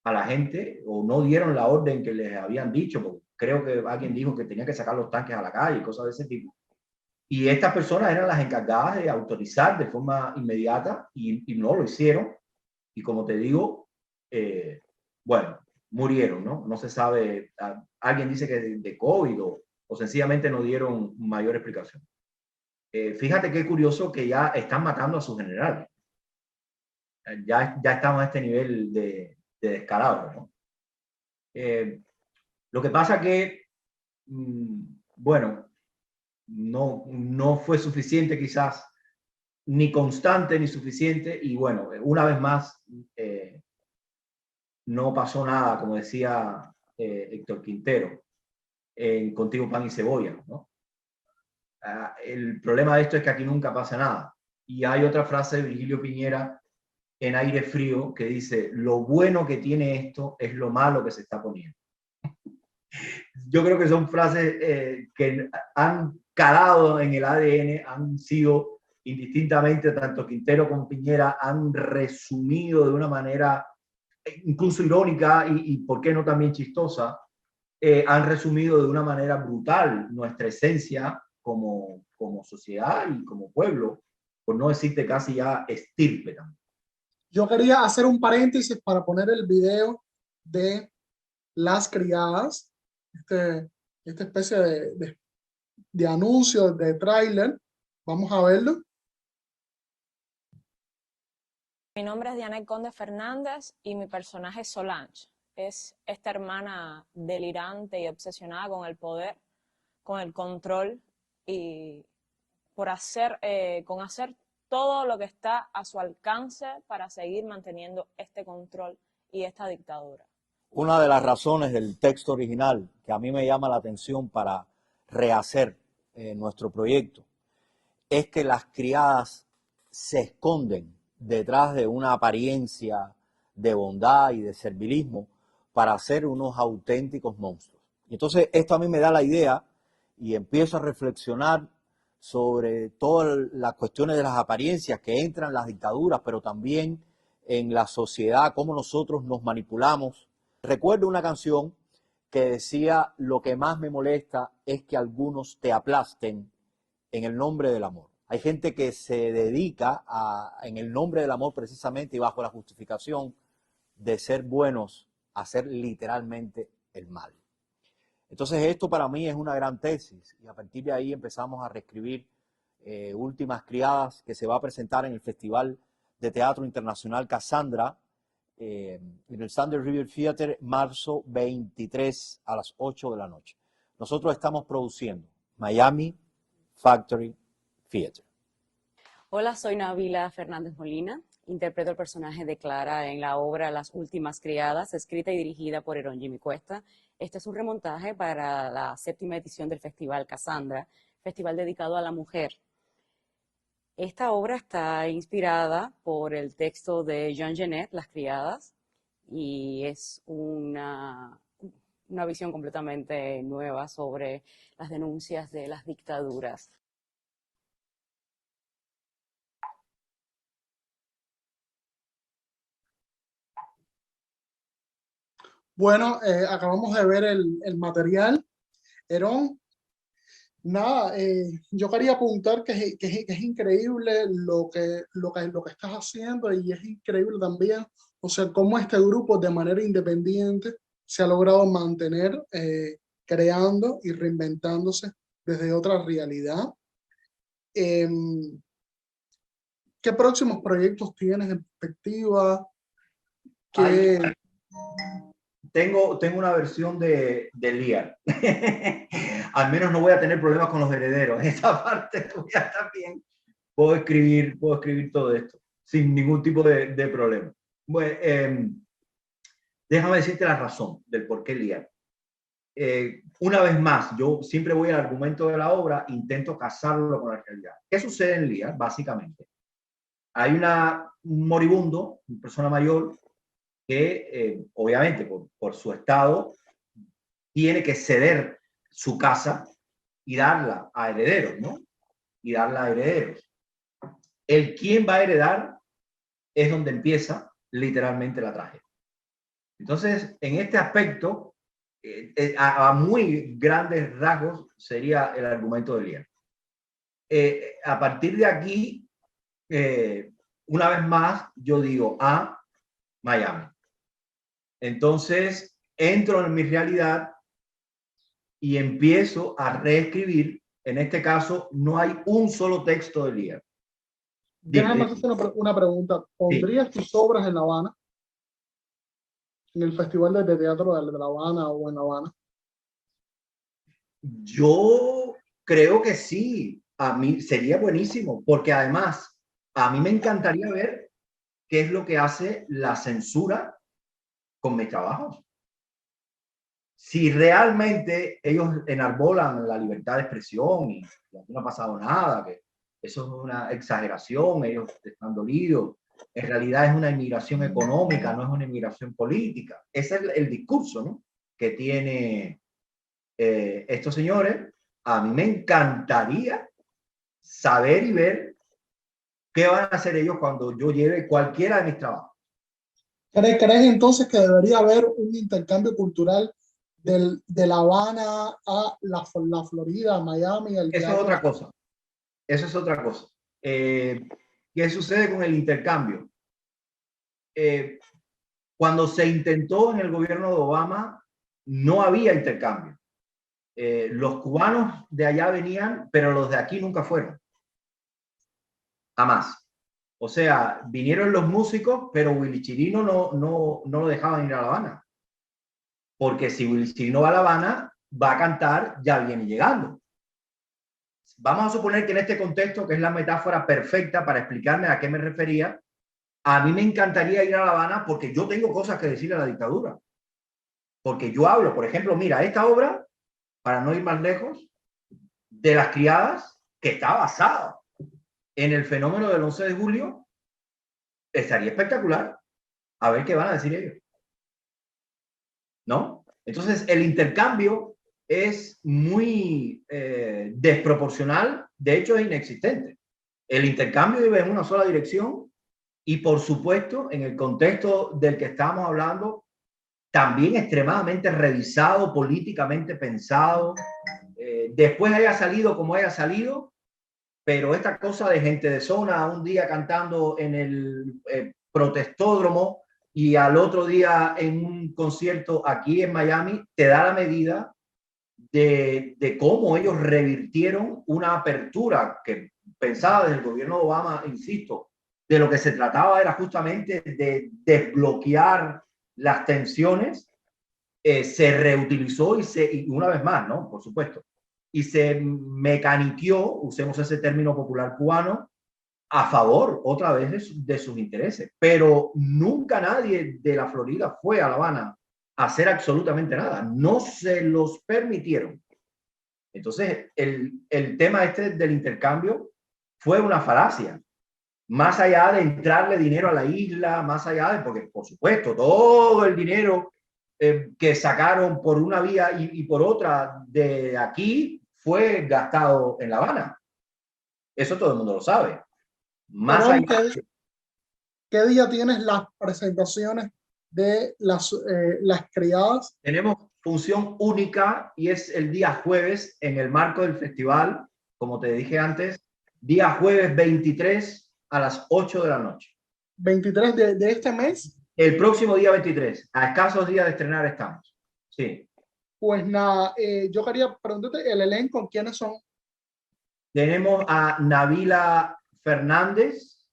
a la gente, o no dieron la orden que les habían dicho, porque creo que alguien dijo que tenía que sacar los tanques a la calle, cosas de ese tipo. Y estas personas eran las encargadas de autorizar de forma inmediata, y no lo hicieron. Y como te digo, bueno, murieron, ¿no? No se sabe, alguien dice que de COVID o sencillamente no dieron mayor explicación. Fíjate qué curioso que ya están matando a sus generales. Ya estamos a este nivel de descarado, ¿no? Lo que pasa que, bueno, no fue suficiente quizás, ni constante ni suficiente, y bueno, una vez más, no pasó nada, como decía Héctor Quintero, en Contigo Pan y Cebolla, ¿no? El problema de esto es que aquí nunca pasa nada. Y hay otra frase de Virgilio Piñera en Aire Frío que dice: lo bueno que tiene esto es lo malo que se está poniendo. Yo creo que son frases que han calado en el ADN, han sido indistintamente, tanto Quintero como Piñera han resumido de una manera incluso irónica y por qué no también chistosa, han resumido de una manera brutal nuestra esencia como sociedad y como pueblo, por no decirte casi ya estirpe también. Yo quería hacer un paréntesis para poner el video de Las Criadas, esta especie de anuncio, de tráiler. Vamos a verlo. Mi nombre es Diana Conde Fernández y mi personaje es Solange. Es esta hermana delirante y obsesionada con el poder, con el control y con hacer todo lo que está a su alcance para seguir manteniendo este control y esta dictadura. Una de las razones del texto original que a mí me llama la atención para rehacer nuestro proyecto es que las criadas se esconden detrás de una apariencia de bondad y de servilismo para ser unos auténticos monstruos. Y entonces esto a mí me da la idea y empiezo a reflexionar sobre todas las cuestiones de las apariencias que entran en las dictaduras, pero también en la sociedad, cómo nosotros nos manipulamos. Recuerdo una canción que decía: lo que más me molesta es que algunos te aplasten en el nombre del amor. Hay gente que se dedica en el nombre del amor precisamente y bajo la justificación de ser buenos, a hacer literalmente el mal. Entonces esto para mí es una gran tesis y a partir de ahí empezamos a reescribir Últimas Criadas, que se va a presentar en el Festival de Teatro Internacional Cassandra, en el Thunder River Theater, marzo 23 a las 8 de la noche. Nosotros estamos produciendo Miami Factory Theater. Hola, soy Nabila Fernández Molina. Interpreto el personaje de Clara en la obra Las Últimas Criadas, escrita y dirigida por Herón Jimmy Cuesta. Este es un remontaje para la 7ª edición del Festival Cassandra, festival dedicado a la mujer. Esta obra está inspirada por el texto de Jean Genet, Las Criadas, y es una visión completamente nueva sobre las denuncias de las dictaduras. Bueno, acabamos de ver el material. Herón, nada, yo quería apuntar que es increíble lo que estás haciendo, y es increíble también, o sea, cómo este grupo de manera independiente se ha logrado mantener creando y reinventándose desde otra realidad. ¿Qué próximos proyectos tienes en perspectiva? Tengo una versión de Lear. Al menos no voy a tener problemas con los herederos. En esta parte voy a estar bien. Puedo escribir todo esto sin ningún tipo de problema. Bueno, déjame decirte la razón del por qué Lear. Una vez más, yo siempre voy al argumento de la obra, intento casarlo con la realidad. ¿Qué sucede en Lear? Básicamente, hay un moribundo, una persona mayor, que obviamente por su estado tiene que ceder su casa y darla a herederos, ¿no? Y darla a herederos. El quién va a heredar es donde empieza literalmente la tragedia. Entonces, en este aspecto, a muy grandes rasgos, sería el argumento de Lear. A partir de aquí, una vez más, yo digo a Miami. Entonces entro en mi realidad y empiezo a reescribir. En este caso, no hay un solo texto de Lear. Déjame hacer una pregunta. ¿Pondrías tus obras en La Habana? ¿En el Festival de Teatro de La Habana o en La Habana? Yo creo que sí. A mí sería buenísimo, porque además a mí me encantaría ver qué es lo que hace la censura con mis trabajos. Si realmente ellos enarbolan la libertad de expresión y aquí no ha pasado nada, que eso es una exageración, ellos están dolidos, en realidad es una inmigración económica, no es una inmigración política. Ese es el discurso, ¿no?, que tiene estos señores. A mí me encantaría saber y ver qué van a hacer ellos cuando yo lleve cualquiera de mis trabajos. ¿Crees entonces que debería haber un intercambio cultural de La Habana a la Florida, a Miami? Eso es otra cosa. Eso es otra cosa. ¿Qué sucede con el intercambio? Cuando se intentó en el gobierno de Obama, no había intercambio. Los cubanos de allá venían, pero los de aquí nunca fueron. Jamás. O sea, vinieron los músicos, pero Willy Chirino no lo dejaban ir a La Habana. Porque si Willy Chirino va a La Habana, va a cantar Ya viene llegando. Vamos a suponer que en este contexto, que es la metáfora perfecta para explicarme a qué me refería, a mí me encantaría ir a La Habana porque yo tengo cosas que decirle a la dictadura. Porque yo hablo, por ejemplo, mira, esta obra, para no ir más lejos, de Las Criadas, que está basada en el fenómeno del 11 de julio, estaría espectacular. A ver qué van a decir ellos, ¿no? Entonces, el intercambio es muy desproporcional, de hecho es inexistente. El intercambio iba en una sola dirección y, por supuesto, en el contexto del que estamos hablando, también extremadamente revisado, políticamente pensado. Después haya salido como haya salido, pero esta cosa de gente de zona, un día cantando en el protestódromo y al otro día en un concierto aquí en Miami, te da la medida de cómo ellos revirtieron una apertura que pensaba desde el gobierno de Obama, insisto, de lo que se trataba era justamente de desbloquear las tensiones. Se reutilizó y una vez más, ¿no?, por supuesto, y se mecaniqueó, usemos ese término popular cubano, a favor otra vez de sus intereses. Pero nunca nadie de la Florida fue a La Habana a hacer absolutamente nada. No se los permitieron. Entonces, el tema este del intercambio fue una falacia. Más allá de entrarle dinero a la isla, más allá de, porque por supuesto, todo el dinero que sacaron por una vía y por otra de aquí fue gastado en La Habana. Eso todo el mundo lo sabe. Más allá, ¿qué día tienes las presentaciones de las criadas? tenemos función única y es el día jueves en el marco del festival, como te dije antes, día jueves 23 a las 8 de la noche. 23 de este mes. El próximo día 23, a escasos días de estrenar estamos. Sí. Pues nada, yo quería preguntarte el elenco, ¿quiénes son? Tenemos a Nabila Fernández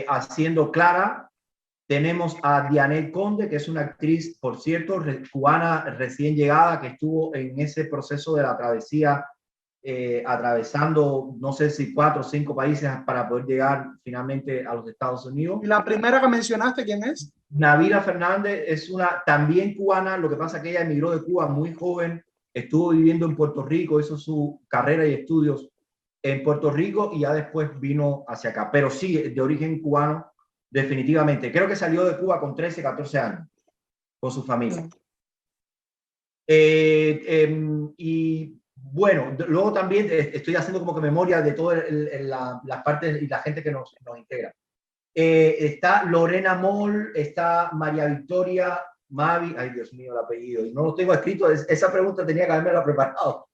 haciendo Clara. Tenemos a Dianet Conde, que es una actriz, por cierto, cubana recién llegada, que estuvo en ese proceso de la travesía, atravesando, no sé si 4 o 5 países para poder llegar finalmente a los Estados Unidos. ¿Y la primera que mencionaste, quién es? Nabila Fernández es una también cubana, lo que pasa es que ella emigró de Cuba muy joven, estuvo viviendo en Puerto Rico, hizo su carrera y estudios en Puerto Rico y ya después vino hacia acá, pero sí, de origen cubano, definitivamente. Creo que salió de Cuba con 13, 14 años, con su familia. Y bueno, luego también estoy haciendo como que memoria de todas las partes y la gente que nos integra. Está Lorena Moll, está María Victoria Mavi, ay Dios mío el apellido, y no lo tengo escrito, esa pregunta tenía que haberme preparado.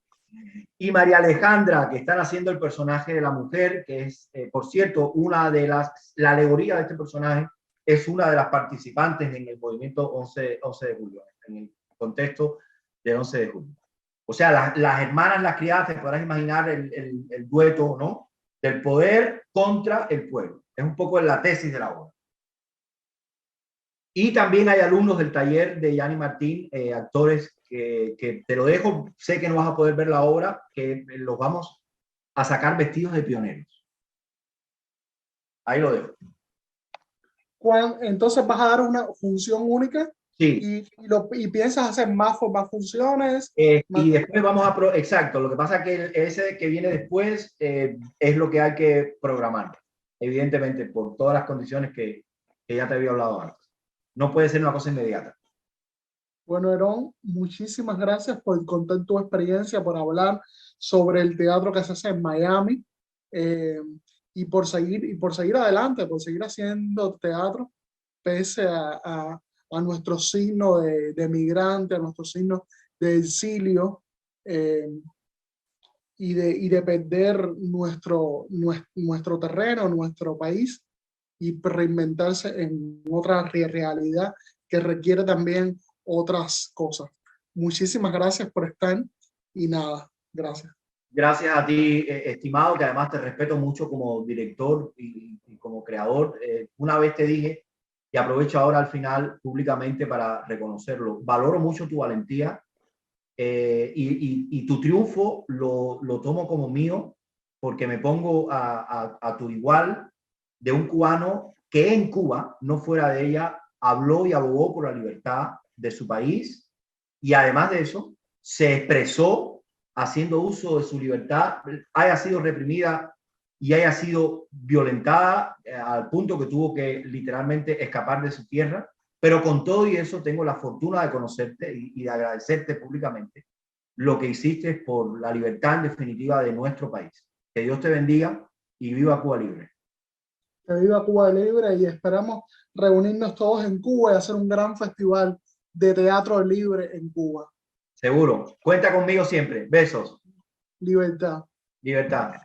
Y María Alejandra, que están haciendo el personaje de la mujer, que es, por cierto, una de la alegoría de este personaje es una de las participantes en el movimiento 11 de julio, en el contexto del 11 de julio. O sea, las hermanas, las criadas, te podrás imaginar el dueto, ¿no? Del poder contra el pueblo. Es un poco la tesis de la obra. Y también hay alumnos del taller de Yanni Martín, actores que te lo dejo, sé que no vas a poder ver la obra, que los vamos a sacar vestidos de pioneros. Ahí lo dejo. Entonces vas a dar una función única. Sí. Y piensas hacer más funciones. Y después vamos a... Exacto, lo que pasa es que ese que viene después es lo que hay que programar, evidentemente, por todas las condiciones que ya te había hablado antes. No puede ser una cosa inmediata. Bueno, Herón, muchísimas gracias por contar tu experiencia, por hablar sobre el teatro que se hace en Miami, y por seguir adelante, por seguir haciendo teatro pese a nuestro signo de migrante, a nuestro signo de exilio, y de perder nuestro terreno, nuestro país, y reinventarse en otra realidad que requiere también otras cosas. Muchísimas gracias por estar y nada, gracias. Gracias a ti, estimado, que además te respeto mucho como director y como creador. Una vez te dije, y aprovecho ahora al final públicamente para reconocerlo, valoro mucho tu valentía, y tu triunfo lo tomo como mío, porque me pongo a tu igual de un cubano que en Cuba, no fuera de ella, habló y abogó por la libertad de su país, y además de eso se expresó haciendo uso de su libertad, haya sido reprimida y haya sido violentada al punto que tuvo que literalmente escapar de su tierra. Pero con todo y eso tengo la fortuna de conocerte y de agradecerte públicamente lo que hiciste por la libertad en definitiva de nuestro país. Que Dios te bendiga y viva Cuba Libre. Que viva Cuba Libre, y esperamos reunirnos todos en Cuba y hacer un gran festival de teatro libre en Cuba. Seguro. Cuenta conmigo siempre. Besos. Libertad. Libertad.